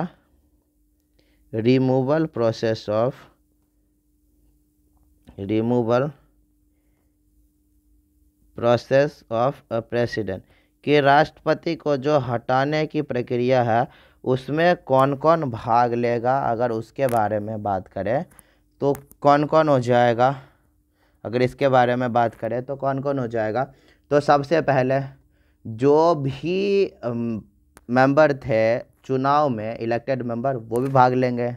removal process of a president, कि राष्ट्रपति को जो हटाने की प्रक्रिया है उसमें कौन कौन भाग लेगा, अगर उसके बारे में बात करें तो कौन कौन हो जाएगा। अगर इसके बारे में बात करें तो कौन कौन हो जाएगा, तो सबसे पहले जो भी मेंबर थे चुनाव में इलेक्टेड मेंबर वो भी भाग लेंगे,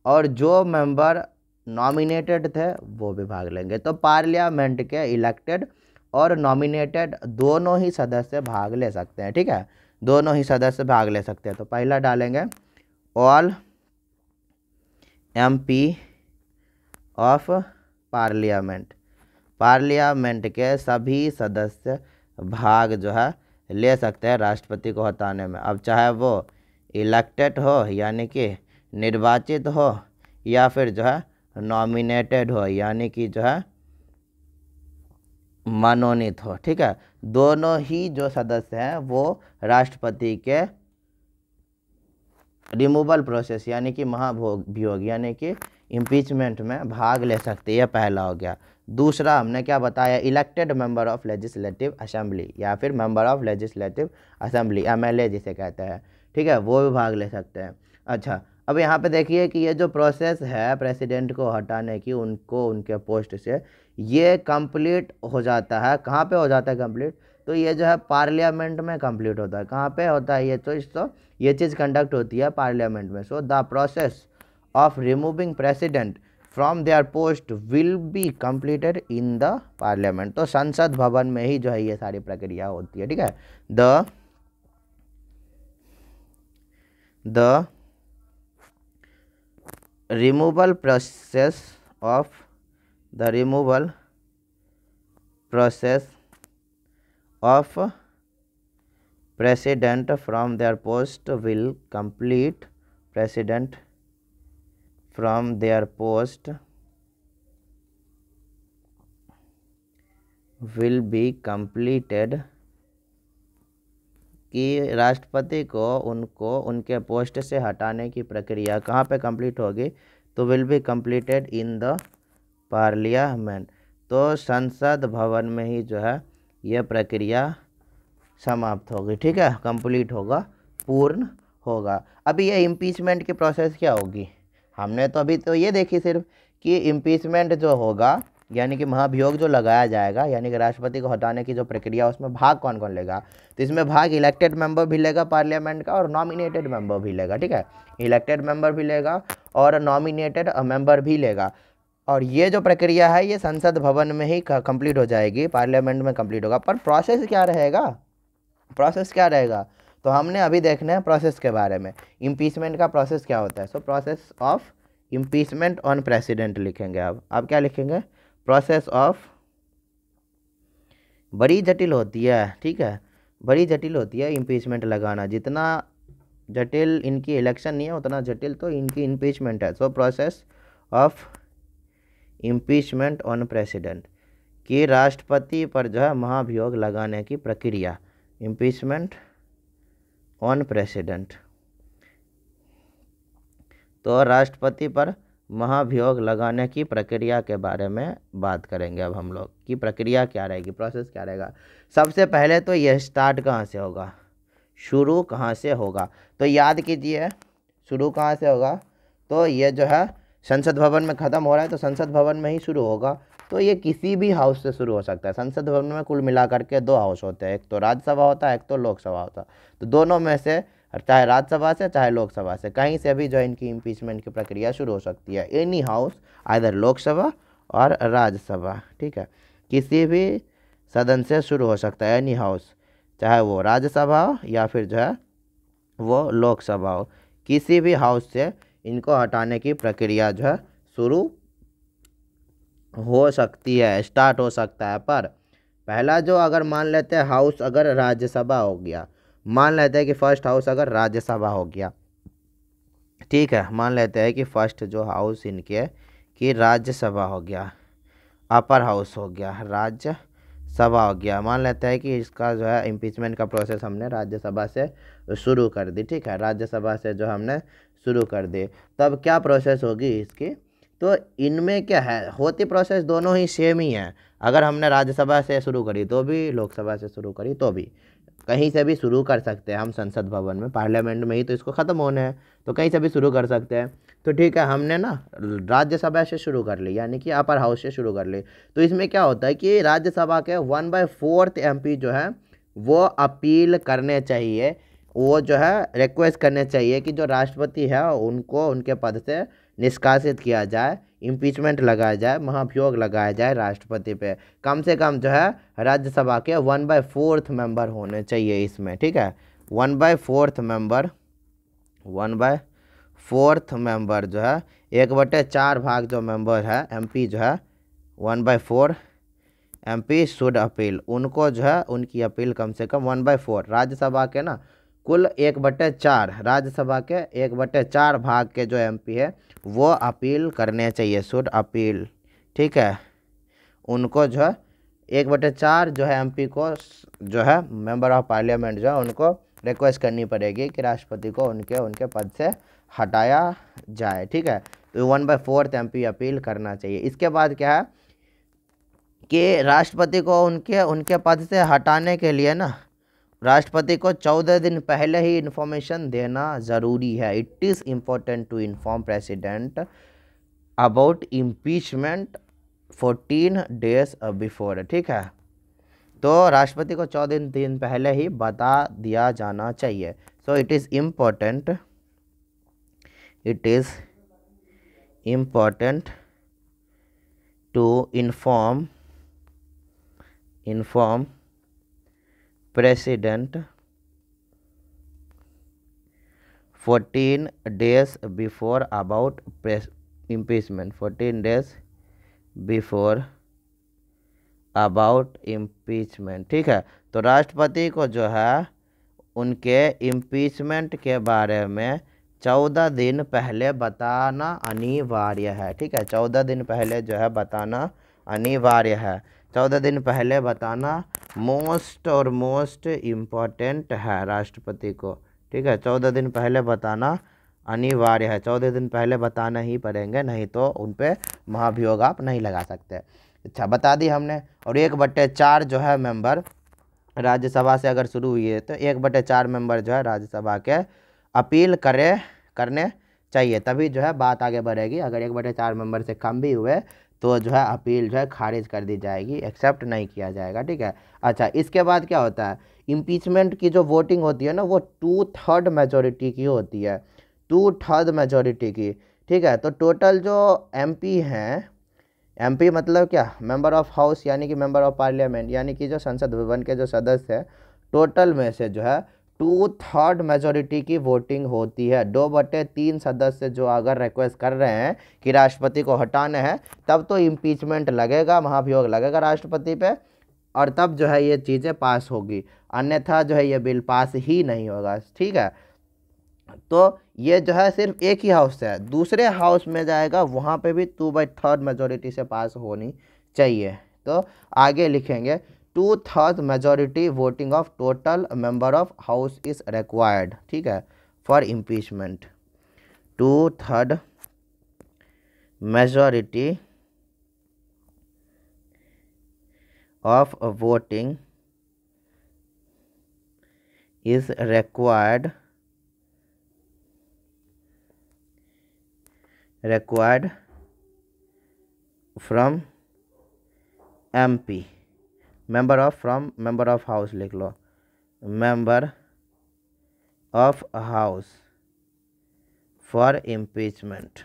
और जो मेंबर नॉमिनेटेड थे वो भी भाग लेंगे। तो पार्लियामेंट के इलेक्टेड और नॉमिनेटेड दोनों ही सदस्य भाग ले सकते हैं। ठीक है, दोनों ही सदस्य भाग ले सकते हैं। तो पहला डालेंगे all MP of parliament, parliament के सभी सदस्य भाग जो है ले सकते हैं राष्ट्रपति को हटाने में। अब चाहे वो इलेक्टेड हो यानी कि निर्वाचित हो, या फिर जो है नॉमिनेटेड हो यानी कि जो है मनोनीत हो। ठीक है, दोनों ही जो सदस्य हैं वो राष्ट्रपति के रिमूवल प्रोसेस यानी कि महाभियोग यानी कि इम्पीचमेंट में भाग ले सकते हैं। यह पहला हो गया। दूसरा हमने क्या बताया, elected member of legislative assembly या फिर member of legislative assembly MLA जिसे कहते हैं। ठीक है, वो भी भाग ले सकते हैं। अच्छा, अब यहाँ पे देखिए कि ये जो प्रोसेस है प्रेसिडेंट को हटाने की, उनको उनके पोस्ट से, ये कंप्लीट हो जाता है। कहाँ पे हो जाता है कंप्लीट, तो ये जो है पार्लियामेंट में कंप्लीट होता है। कहाँ पे होता है ये, तो ये चीज़ कंडक्ट होती है पार्लियामेंट में। So the process of removing president from there post will be completed in the parliament. तो संसद भवन में ही जो है ये सारी प्रक्रिया होती है, ठीक है। The removal process of the removal process of president from their post will complete president from their post will be completed कि राष्ट्रपति को उनको उनके पोस्ट से हटाने की प्रक्रिया कहाँ पे कंप्लीट होगी, तो will be completed in the parliament. तो संसद भवन में ही जो है यह प्रक्रिया समाप्त होगी, ठीक है, कंप्लीट होगा, पूर्ण होगा। अभी ये इम्पीचमेंट की प्रोसेस क्या होगी, हमने तो अभी तो ये देखी सिर्फ कि इम्पीचमेंट जो होगा यानी कि महाभियोग जो लगाया जाएगा, यानी कि राष्ट्रपति को हटाने की जो प्रक्रिया उसमें भाग कौन कौन लेगा, तो इसमें भाग इलेक्टेड मेंबर भी लेगा पार्लियामेंट का और नॉमिनेटेड मेंबर भी लेगा, ठीक है। इलेक्टेड मेंबर भी लेगा और नॉमिनेटेड मेंबर भी लेगा। और ये जो प्रक्रिया है ये संसद भवन में ही कंप्लीट हो जाएगी, पार्लियामेंट में कंप्लीट होगा। पर प्रोसेस क्या रहेगा, प्रोसेस क्या रहेगा, तो हमने अभी देखना है प्रोसेस के बारे में। इम्पीचमेंट का प्रोसेस क्या होता है, so process of impeachment on president लिखेंगे। अब क्या लिखेंगे, प्रोसेस ऑफ, बड़ी जटिल होती है, ठीक है, बड़ी जटिल होती है इम्पीचमेंट लगाना। जितना जटिल इनकी इलेक्शन नहीं है उतना जटिल तो इनकी इम्पीचमेंट है। So process of impeachment on president, कि राष्ट्रपति पर जो है महाभियोग लगाने की प्रक्रिया, इम्पीचमेंट ऑन प्रेसिडेंट। तो राष्ट्रपति पर महाभियोग लगाने की प्रक्रिया के बारे में बात करेंगे अब हम लोग, कि प्रक्रिया क्या रहेगी, प्रोसेस क्या रहेगा। सबसे पहले तो यह स्टार्ट कहाँ से होगा, शुरू कहाँ से होगा, तो याद कीजिए शुरू कहाँ से होगा, तो ये जो है संसद भवन में ख़त्म हो रहा है तो संसद भवन में ही शुरू होगा। तो ये किसी भी हाउस से शुरू हो सकता है। संसद भवन में कुल मिलाकर के 2 हाउस होते हैं, एक तो राज्यसभा होता है, एक तो लोकसभा होता है। तो दोनों में से चाहे राज्यसभा से चाहे लोकसभा से कहीं से भी जो इनकी इम्पीचमेंट की प्रक्रिया शुरू हो सकती है। एनी हाउस, आइदर लोकसभा और राज्यसभा, ठीक है, किसी भी सदन से शुरू हो सकता है, एनी हाउस, चाहे वो राज्यसभा हो या फिर जो है वो लोकसभा हो, किसी भी हाउस से इनको हटाने की प्रक्रिया जो है शुरू हो सकती है, स्टार्ट हो सकता है। पर पहला जो अगर मान लेते हैं हाउस अगर राज्यसभा हो गया, मान लेते हैं कि फर्स्ट हाउस अगर राज्यसभा हो गया, ठीक है, मान लेते हैं कि फर्स्ट जो हाउस इनके कि राज्यसभा हो गया, अपर हाउस हो गया, राज्यसभा हो गया। मान लेते हैं कि इसका जो है इम्पीचमेंट का प्रोसेस हमने राज्यसभा से शुरू कर दी, ठीक है, राज्यसभा से जो हमने शुरू कर दी, तब क्या प्रोसेस होगी इसकी, तो इनमें क्या है, होती प्रोसेस दोनों ही सेम ही है। अगर हमने राज्यसभा से शुरू करी तो भी, लोकसभा से शुरू करी तो भी, कहीं से भी शुरू कर सकते हैं हम संसद भवन में, पार्लियामेंट में ही तो इसको ख़त्म होने हैं, तो कहीं से भी शुरू कर सकते हैं। तो ठीक है, हमने ना राज्यसभा से शुरू कर ली, यानी कि अपर हाउस से शुरू कर ली। तो इसमें क्या होता है कि राज्यसभा के 1/4 MP जो है वो अपील करने चाहिए, वो जो है रिक्वेस्ट करने चाहिए कि जो राष्ट्रपति है उनको उनके पद से निष्कासित किया जाए, इम्पीचमेंट लगाया जाए, महाभियोग लगाया जाए राष्ट्रपति पे। कम से कम जो है राज्यसभा के 1/4 मेंबर होने चाहिए इसमें, ठीक है, 1/4 मेंबर, 1/4 मेंबर जो है 1/4 भाग जो मेंबर है MP जो है 1/4 MP शुड अपील, उनको जो है उनकी अपील कम से कम 1/4 राज्यसभा के ना कुल 1/4, राज्यसभा के 1/4 भाग के जो MP है वो अपील करने चाहिए, शुड अपील, ठीक है, उनको जो है 1/4 जो है MP को जो है मेंबर ऑफ पार्लियामेंट जो है उनको रिक्वेस्ट करनी पड़ेगी कि राष्ट्रपति को उनके पद से हटाया जाए, ठीक है। तो 1/4 MP अपील करना चाहिए। इसके बाद क्या है कि राष्ट्रपति को उनके पद से हटाने के लिए ना राष्ट्रपति को 14 दिन पहले ही इन्फॉर्मेशन देना ज़रूरी है। It is important to inform president about impeachment 14 days before, ठीक है। तो राष्ट्रपति को 14 दिन पहले ही बता दिया जाना चाहिए। So it is important important to inform president 14 days before about impeachment, 14 days before about impeachment. ठीक है, तो राष्ट्रपति को जो है उनके इम्पीचमेंट के बारे में 14 दिन पहले बताना अनिवार्य है। ठीक है, 14 दिन पहले जो है बताना अनिवार्य है। 14 दिन पहले बताना मोस्ट इम्पॉर्टेंट है राष्ट्रपति को। ठीक है, 14 दिन पहले बताना अनिवार्य है। 14 दिन पहले बताना ही पड़ेंगे, नहीं तो उन पर महाभियोग आप नहीं लगा सकते। अच्छा, बता दी हमने। और 1/4 जो है मेंबर राज्यसभा से अगर शुरू हुई है तो 1/4 मेंबर जो है राज्यसभा के अपील करने चाहिए, तभी जो है बात आगे बढ़ेगी। अगर 1/4 मेंबर से कम भी हुए तो जो है अपील जो है खारिज कर दी जाएगी, एक्सेप्ट नहीं किया जाएगा। ठीक है, अच्छा, इसके बाद क्या होता है, इम्पीचमेंट की जो वोटिंग होती है ना, वो 2/3 मेजोरिटी की होती है, 2/3 मेजोरिटी की। ठीक है, तो टोटल जो एमपी हैं, एमपी मतलब क्या, मेंबर ऑफ हाउस, यानी कि मेंबर ऑफ पार्लियामेंट, यानी कि जो संसद भवन के जो सदस्य हैं, टोटल में से जो है 2/3 मेजोरिटी की वोटिंग होती है। 2/3 सदस्य जो अगर रिक्वेस्ट कर रहे हैं कि राष्ट्रपति को हटाने हैं, तब तो इम्पीचमेंट लगेगा, महाभियोग लगेगा राष्ट्रपति पे, और तब जो है ये चीज़ें पास होगी, अन्यथा जो है ये बिल पास ही नहीं होगा। ठीक है, तो ये जो है सिर्फ एक ही हाउस है, दूसरे हाउस में जाएगा, वहाँ पे भी 2/3 मेजोरिटी से पास होनी चाहिए। तो आगे लिखेंगे 2/3 majority voting of total member of house is required. ठीक है, for impeachment 2/3 majority of voting is required from MP, member of house लिख लो, member of house for impeachment.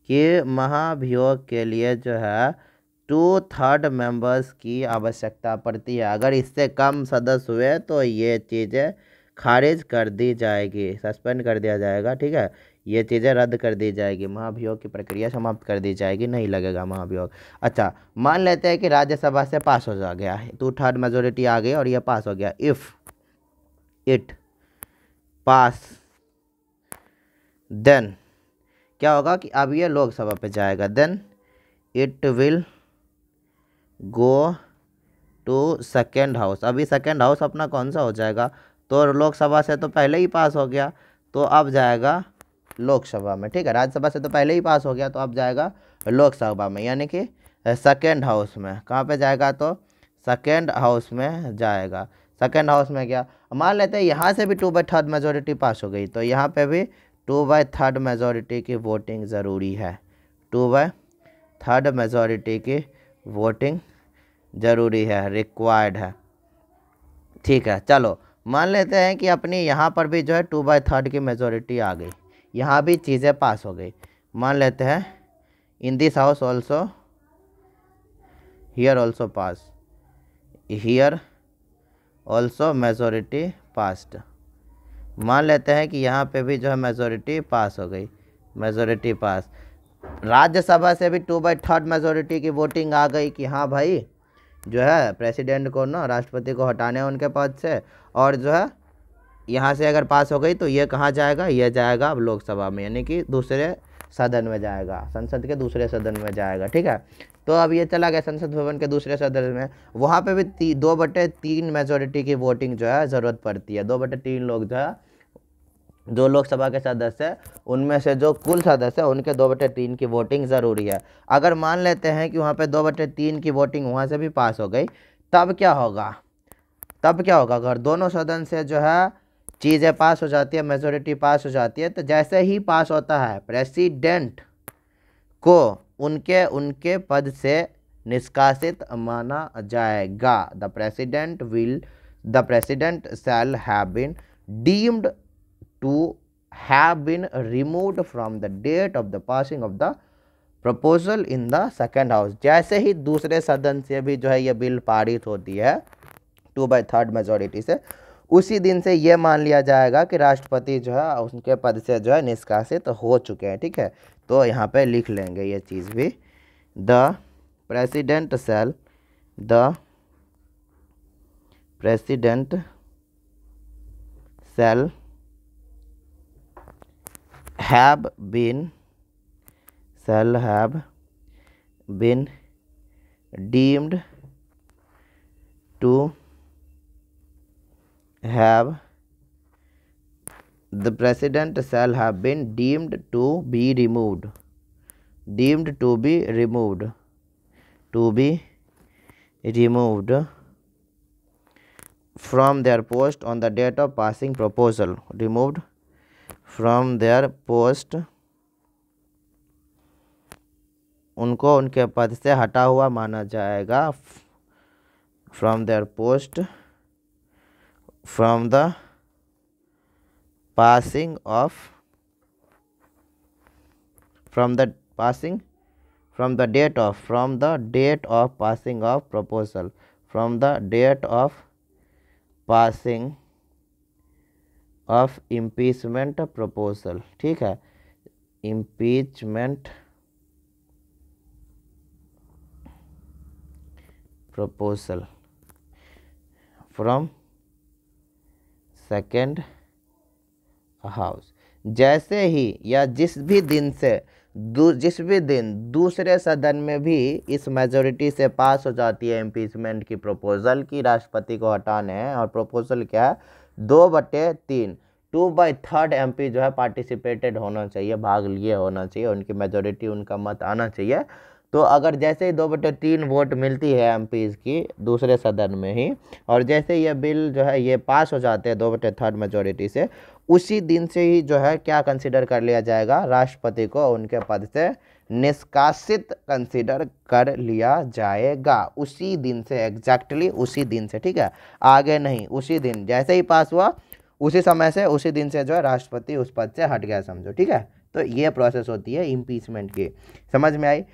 कि महाभियोग के लिए जो है 2/3 मेंबर्स की आवश्यकता पड़ती है। अगर इससे कम सदस्य हुए तो ये चीज़ें खारिज कर दी जाएगी, सस्पेंड कर दिया जाएगा। ठीक है, ये चीज़ें रद्द कर दी जाएगी, महाभियोग की प्रक्रिया समाप्त कर दी जाएगी, नहीं लगेगा महाभियोग। अच्छा, मान लेते हैं कि राज्यसभा से पास हो जा गया है, 2/3 मेजोरिटी आ गई और ये पास हो गया। इफ़ इट पास, देन क्या होगा कि अब ये लोकसभा पे जाएगा, then it will go to second house. अभी सेकेंड हाउस अपना कौन सा हो जाएगा, तो लोकसभा से तो पहले ही पास हो गया, तो अब जाएगा लोकसभा में। ठीक है, राज्यसभा से तो पहले ही पास हो गया, तो अब जाएगा लोकसभा में, यानी कि सेकेंड हाउस में। कहाँ पे जाएगा, तो सेकेंड हाउस में जाएगा। सेकेंड हाउस में क्या, मान लेते हैं यहाँ से भी 2/3 मेजोरिटी पास हो गई, तो यहाँ पे भी 2/3 मेजोरिटी की वोटिंग ज़रूरी है, 2/3 मेजोरिटी की वोटिंग ज़रूरी है, रिक्वायर्ड है। ठीक है, चलो मान लेते हैं कि अपनी यहाँ पर भी जो है 2/3 की मेजोरिटी आ गई, यहाँ भी चीज़ें पास हो गई। मान लेते हैं in this house also, here also pass, here also majority passed. मान लेते हैं कि यहाँ पे भी जो है मेजोरिटी पास हो गई, मेजोरिटी पास। राज्यसभा से भी 2/3 मेजोरिटी की वोटिंग आ गई कि हाँ भाई जो है प्रेसिडेंट को ना, राष्ट्रपति को हटाने उनके पद से, और जो है यहाँ से अगर पास हो गई तो ये कहाँ जाएगा, ये जाएगा अब लोकसभा में, यानी कि दूसरे सदन में जाएगा, संसद के दूसरे सदन में जाएगा। ठीक है, तो अब ये चला गया संसद भवन के दूसरे सदन में, वहाँ पे भी 2/3 मेजोरिटी की वोटिंग जो है ज़रूरत पड़ती है। 2/3 लोग जो है, जो लोकसभा के सदस्य हैं उनमें से जो कुल सदस्य हैं उनके 2/3 की वोटिंग ज़रूरी है। अगर मान लेते हैं कि वहाँ पे 2/3 की वोटिंग वहाँ से भी पास हो गई, तब क्या होगा, अगर दोनों सदन से जो है चीज़ें पास हो जाती है, मेजोरिटी पास हो जाती है, तो जैसे ही पास होता है प्रेसिडेंट को उनके पद से निष्कासित माना जाएगा। The president shall have been deemed to have been removed from the date of the passing of the proposal in the second house। जैसे ही दूसरे सदन से भी जो है ये बिल पारित होती है 2/3 मेजोरिटी से, उसी दिन से ये मान लिया जाएगा कि राष्ट्रपति जो है उनके पद से जो है निष्कासित हो चुके हैं। ठीक है, तो यहाँ पे लिख लेंगे ये चीज़ भी, the president shall have been deemed to have the president shall have been deemed to be removed from their post on the date of passing proposal। removed from their post, उनको उनके पद से हटा हुआ माना जाएगा। from their post from the passing of from the date of passing of proposal, from the date of passing of impeachment proposal। ठीक है, impeachment proposal from second house. जैसे ही या जिस भी दिन दूसरे सदन में भी इस मेजोरिटी से पास हो जाती है इम्पीचमेंट की प्रपोजल की राष्ट्रपति को हटाने हैं, और प्रपोजल क्या है 2/3 2/3 MP जो है पार्टिसिपेटेड होना चाहिए, भाग लिए होना चाहिए, उनकी मेजोरिटी उनका मत आना चाहिए। तो अगर जैसे ही 2/3 वोट मिलती है MPs की दूसरे सदन में ही, और जैसे ये बिल जो है ये पास हो जाते हैं 2/3 मेजोरिटी से, उसी दिन से ही जो है क्या कंसीडर कर लिया जाएगा, राष्ट्रपति को उनके पद से निष्कासित कंसीडर कर लिया जाएगा। उसी दिन से, एग्जैक्टली उसी दिन से। ठीक है, आगे नहीं, उसी दिन जैसे ही पास हुआ उसी समय से, उसी दिन से जो है राष्ट्रपति उस पद से हट गया समझो। ठीक है, तो ये प्रोसेस होती है इम्पीचमेंट की। समझ में आई?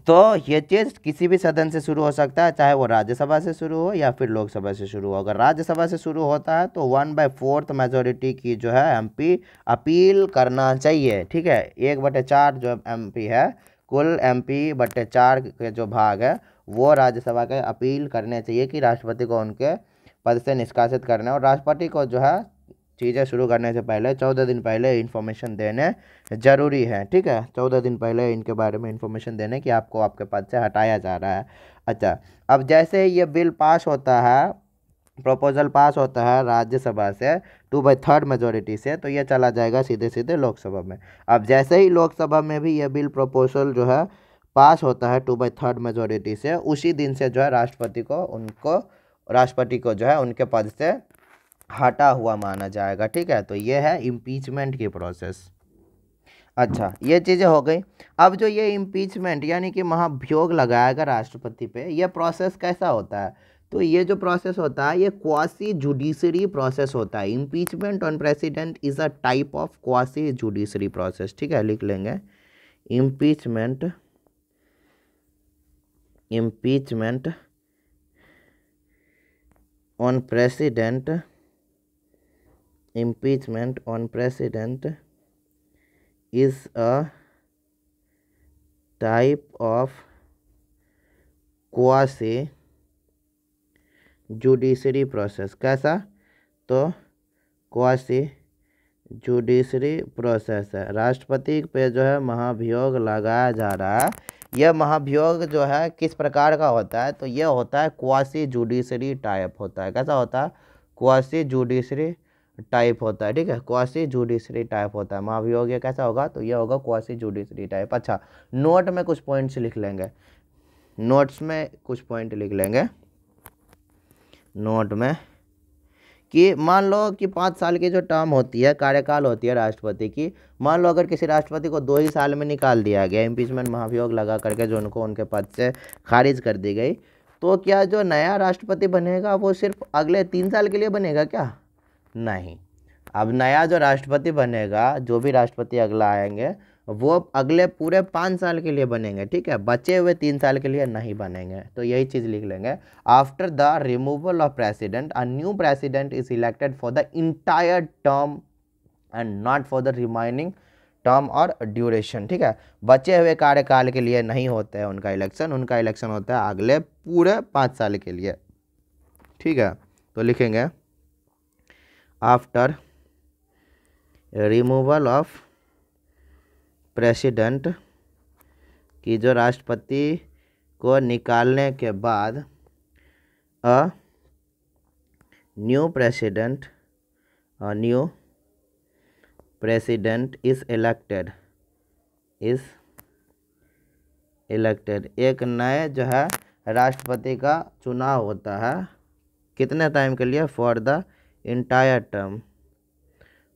तो ये चीज़ किसी भी सदन से शुरू हो सकता है, चाहे वो राज्यसभा से शुरू हो या फिर लोकसभा से शुरू हो। अगर राज्यसभा से शुरू होता है तो 1/4 मेजोरिटी की जो है MP अपील करना चाहिए। ठीक है, 1/4 जो MP है, कुल MP/4 के जो भाग है वो राज्यसभा के अपील करने चाहिए कि राष्ट्रपति को उनके पद से निष्कासित करना है। और राष्ट्रपति को जो है चीज़ें शुरू करने से पहले 14 दिन पहले इन्फॉर्मेशन देने ज़रूरी है। ठीक है, 14 दिन पहले इनके बारे में इन्फॉर्मेशन देने कि आपको आपके पद से हटाया जा रहा है। अच्छा, अब जैसे ये बिल पास होता है, प्रपोजल पास होता है राज्यसभा से 2/3 मेजोरिटी से, तो ये चला जाएगा सीधे सीधे लोकसभा में। अब जैसे ही लोकसभा में भी ये बिल प्रपोजल जो है पास होता है 2/3 मेजोरिटी से, उसी दिन से जो है राष्ट्रपति को जो है उनके पद से हटा हुआ माना जाएगा। ठीक है, तो ये है इम्पीचमेंट की प्रोसेस। अच्छा, ये चीज़ें हो गई। अब जो ये इम्पीचमेंट यानी कि महाभियोग लगाएगा राष्ट्रपति पे, ये प्रोसेस कैसा होता है? तो ये जो प्रोसेस होता है ये क्वासी जुडिशरी प्रोसेस होता है। Impeachment on president is a type of quasi judiciary process. ठीक है, लिख लेंगे impeachment on president is a type of quasi judiciary process। कैसा? तो क्वासी जुडिशरी प्रोसेस है। राष्ट्रपति पे जो है महाभियोग लगाया जा रहा है। यह महाभियोग जो है किस प्रकार का होता है? तो यह होता है क्वासी जुडिशरी टाइप होता है। कैसा होता है? क्वासी जुडिशरी टाइप होता है। ठीक है, क्वासी जुडिशरी टाइप होता है महाभियोग। ये कैसा होगा? तो ये होगा क्वासी जुडिशरी टाइप। अच्छा, नोट में कुछ पॉइंट्स लिख लेंगे, नोट्स में कुछ पॉइंट लिख लेंगे नोट में, कि मान लो कि 5 साल की जो टर्म होती है, कार्यकाल होती है राष्ट्रपति की, मान लो अगर किसी राष्ट्रपति को 2 ही साल में निकाल दिया गया, इम्पीचमेंट महाभियोग लगा करके जो उनको उनके पद से खारिज कर दी गई, तो क्या जो नया राष्ट्रपति बनेगा वो सिर्फ अगले 3 साल के लिए बनेगा क्या? नहीं, अब नया जो राष्ट्रपति बनेगा, जो भी राष्ट्रपति अगला आएंगे, वो अगले पूरे 5 साल के लिए बनेंगे, ठीक है, बचे हुए 3 साल के लिए नहीं बनेंगे। तो यही चीज़ लिख लेंगे, after the removal of president a new president is elected for the entire term and not for the remaining term और ड्यूरेशन, ठीक है। बचे हुए कार्यकाल के लिए नहीं होता है उनका इलेक्शन होता है अगले पूरे 5 साल के लिए, ठीक है। तो लिखेंगे आफ्टर रिमूवल ऑफ प्रेसिडेंट, कि जो राष्ट्रपति को निकालने के बाद a new president is elected, एक नए जो है राष्ट्रपति का चुनाव होता है, कितने टाइम के लिए, फॉर द इंटायर टर्म,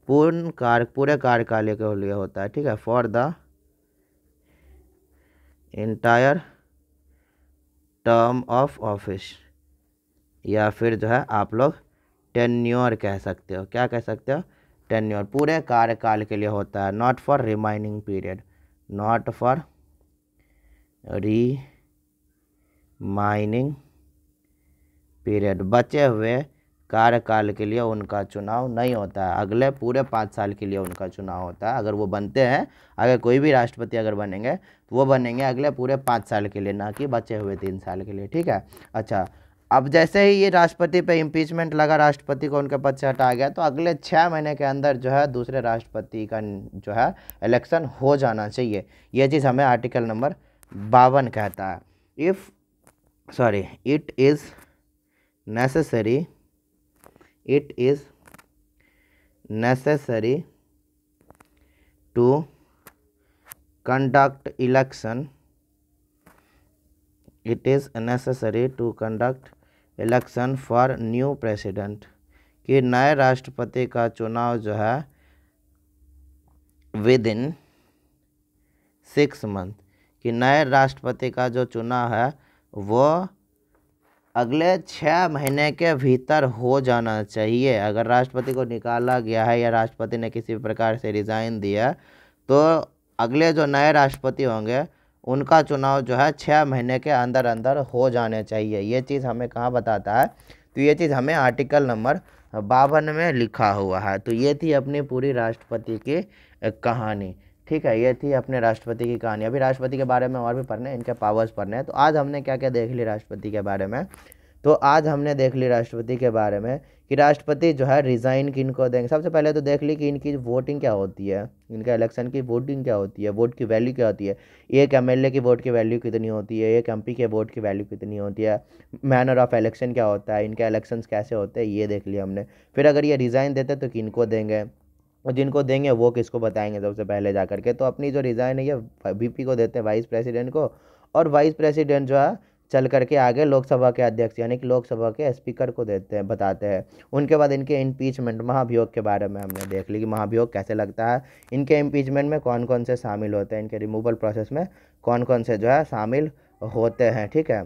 पूरे कार्यकाल के लिए होता है, ठीक है, for the entire term of office, या फिर जो है आप लोग टेन्योर कह सकते हो। क्या कह सकते हो? टेन्योर, पूरे कार्यकाल के लिए होता है, not for remaining period, not for remaining period, बचे हुए कार्यकाल के लिए उनका चुनाव नहीं होता है, अगले पूरे 5 साल के लिए उनका चुनाव होता है। अगर वो बनते हैं, अगर कोई भी राष्ट्रपति अगर बनेंगे तो वो बनेंगे अगले पूरे 5 साल के लिए, ना कि बचे हुए 3 साल के लिए, ठीक है। अच्छा, अब जैसे ही ये राष्ट्रपति पे इम्पीचमेंट लगा, राष्ट्रपति को उनके पद से हटाया गया, तो अगले 6 महीने के अंदर जो है दूसरे राष्ट्रपति का जो है इलेक्शन हो जाना चाहिए। ये चीज़ हमें आर्टिकल नंबर 52 कहता है। It is necessary to conduct election, for new president, कि नए राष्ट्रपति का चुनाव जो है विदिन 6 मंथ, कि नए राष्ट्रपति का जो चुनाव है वो अगले 6 महीने के भीतर हो जाना चाहिए। अगर राष्ट्रपति को निकाला गया है या राष्ट्रपति ने किसी प्रकार से रिज़ाइन दिया, तो अगले जो नए राष्ट्रपति होंगे उनका चुनाव जो है 6 महीने के अंदर अंदर हो जाने चाहिए। ये चीज़ हमें कहाँ बताता है? तो ये चीज़ हमें आर्टिकल नंबर 52 में लिखा हुआ है। तो ये थी अपनी पूरी राष्ट्रपति की कहानी, ठीक है। ये थी अपने राष्ट्रपति की कहानी। अभी राष्ट्रपति के बारे में और भी पढ़ने, इनके पावर्स पढ़ने हैं। तो आज हमने क्या क्या देख ली राष्ट्रपति के बारे में? तो आज हमने देख ली राष्ट्रपति के बारे में कि राष्ट्रपति जो है रिज़ाइन किनको देंगे। सबसे पहले तो देख ली कि इनकी वोटिंग क्या होती है, इनका इलेक्शन की वोटिंग क्या होती है, वोट की वैल्यू क्या होती है, एक एमएलए की वोट की वैल्यू कितनी होती है, एक एमपी के वोट की वैल्यू कितनी होती है, मैनर ऑफ इलेक्शन क्या होता है, इनके इलेक्शंस कैसे होते हैं, ये देख लिया हमने। फिर अगर ये रिज़ाइन देते तो किनको देंगे, और जिनको देंगे वो किसको बताएंगे सबसे पहले जा करके। तो अपनी जो रिज़ाइन है ये वीपी को देते हैं, वाइस प्रेसिडेंट को, और वाइस प्रेसिडेंट जो है चल करके आगे लोकसभा के अध्यक्ष यानी कि लोकसभा के स्पीकर को देते हैं, बताते हैं। उनके बाद इनके इम्पीचमेंट, महाभियोग के बारे में हमने देख ली कि महाभियोग कैसे लगता है, इनके इम्पीचमेंट में कौन कौन से शामिल होते हैं, इनके रिमूवल प्रोसेस में कौन कौन से जो है शामिल होते हैं, ठीक है।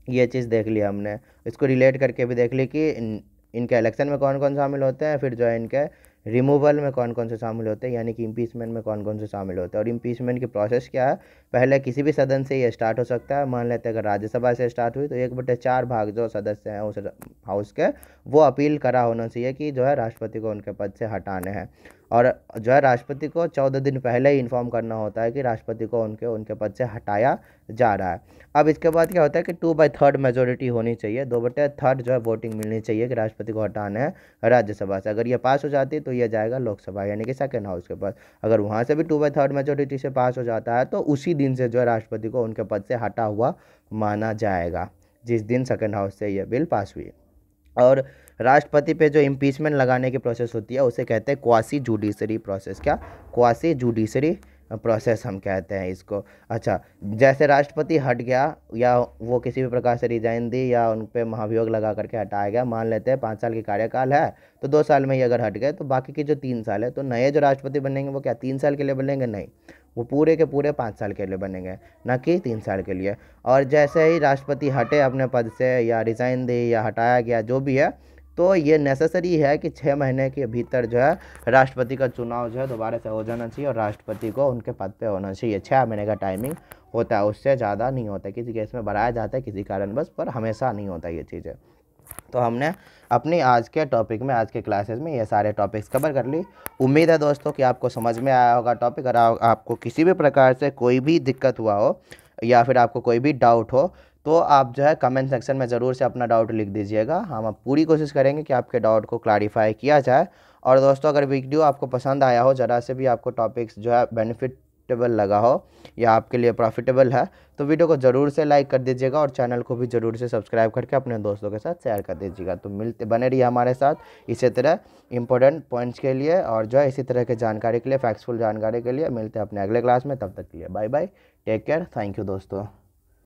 ये चीज़ देख ली हमने। इसको रिलेट करके भी देख ली कि इनके इलेक्शन में कौन कौन शामिल होते हैं, फिर जो है इनके रिमूवल में कौन कौन से शामिल होते हैं, यानी कि इम्पीचमेंट में कौन कौन से शामिल होते हैं। और इम्पीचमेंट की प्रोसेस क्या है? पहले किसी भी सदन से ये स्टार्ट हो सकता है। मान लेते हैं अगर राज्यसभा से स्टार्ट हुई तो 1/4 भाग जो सदस्य हैं उस हाउस के, वो अपील करा होना चाहिए कि जो है राष्ट्रपति को उनके पद से हटाने हैं। और जो है राष्ट्रपति को 14 दिन पहले ही इन्फॉर्म करना होता है कि राष्ट्रपति को उनके पद से हटाया जा रहा है। अब इसके बाद क्या होता है कि 2/3 मेजोरिटी होनी चाहिए, 2/3 जो है वोटिंग मिलनी चाहिए कि राष्ट्रपति को हटाना है राज्यसभा से। अगर ये पास हो जाती तो ये जाएगा लोकसभा यानी कि सेकेंड हाउस के पास। अगर वहाँ से भी 2/3 मेजोरिटी से पास हो जाता है तो उसी दिन से जो है राष्ट्रपति को उनके पद से हटा हुआ माना जाएगा, जिस दिन सेकेंड हाउस से ये बिल पास हुई। और राष्ट्रपति पे जो इम्पीचमेंट लगाने की प्रोसेस होती है उसे कहते हैं क्वासी जुडिशरी प्रोसेस। क्या? क्वासी जुडिशरी प्रोसेस हम कहते हैं इसको। अच्छा, जैसे राष्ट्रपति हट गया या वो किसी भी प्रकार से रिजाइन दी या उन पे महाभियोग लगा करके हटाया गया, मान लेते हैं 5 साल की कार्यकाल है तो 2 साल में ही अगर हट गए तो बाकी की जो 3 साल है, तो नए जो राष्ट्रपति बनेंगे वो क्या 3 साल के लिए बनेंगे? नहीं, वो पूरे के पूरे 5 साल के लिए बनेंगे, ना कि 3 साल के लिए। और जैसे ही राष्ट्रपति हटे अपने पद से या रिज़ाइन दी या हटाया गया जो भी है, तो ये नेसेसरी है कि 6 महीने के भीतर जो है राष्ट्रपति का चुनाव जो है दोबारा से हो जाना चाहिए और राष्ट्रपति को उनके पद पे होना चाहिए। 6 महीने का टाइमिंग होता है, उससे ज़्यादा नहीं होता। किसी केस में बढ़ाया जाता है किसी कारणवश, पर हमेशा नहीं होता ये चीज़ें। तो हमने अपनी आज के टॉपिक में, आज के क्लासेस में ये सारे टॉपिक्स कवर कर ली। उम्मीद है दोस्तों कि आपको समझ में आया होगा टॉपिक। अगर आपको किसी भी प्रकार से कोई भी दिक्कत हुआ हो या फिर आपको कोई भी डाउट हो तो आप जो है कमेंट सेक्शन में ज़रूर से अपना डाउट लिख दीजिएगा। हम अब पूरी कोशिश करेंगे कि आपके डाउट को क्लैरिफाई किया जाए। और दोस्तों अगर वीडियो आपको पसंद आया हो, ज़रा से भी आपको टॉपिक्स जो है बेनिफिटेबल लगा हो या आपके लिए प्रॉफिटेबल है, तो वीडियो को ज़रूर से लाइक कर दीजिएगा और चैनल को भी ज़रूर से सब्सक्राइब करके अपने दोस्तों के साथ शेयर कर दीजिएगा। तो बने रहिए हमारे साथ इसी तरह इंपॉर्टेंट पॉइंट्स के लिए और जो है इसी तरह के जानकारी के लिए, फैक्ट्सफुल जानकारी के लिए। मिलते हैं अपने अगले क्लास में, तब तक के लिए bye bye, take care, thank you दोस्तों।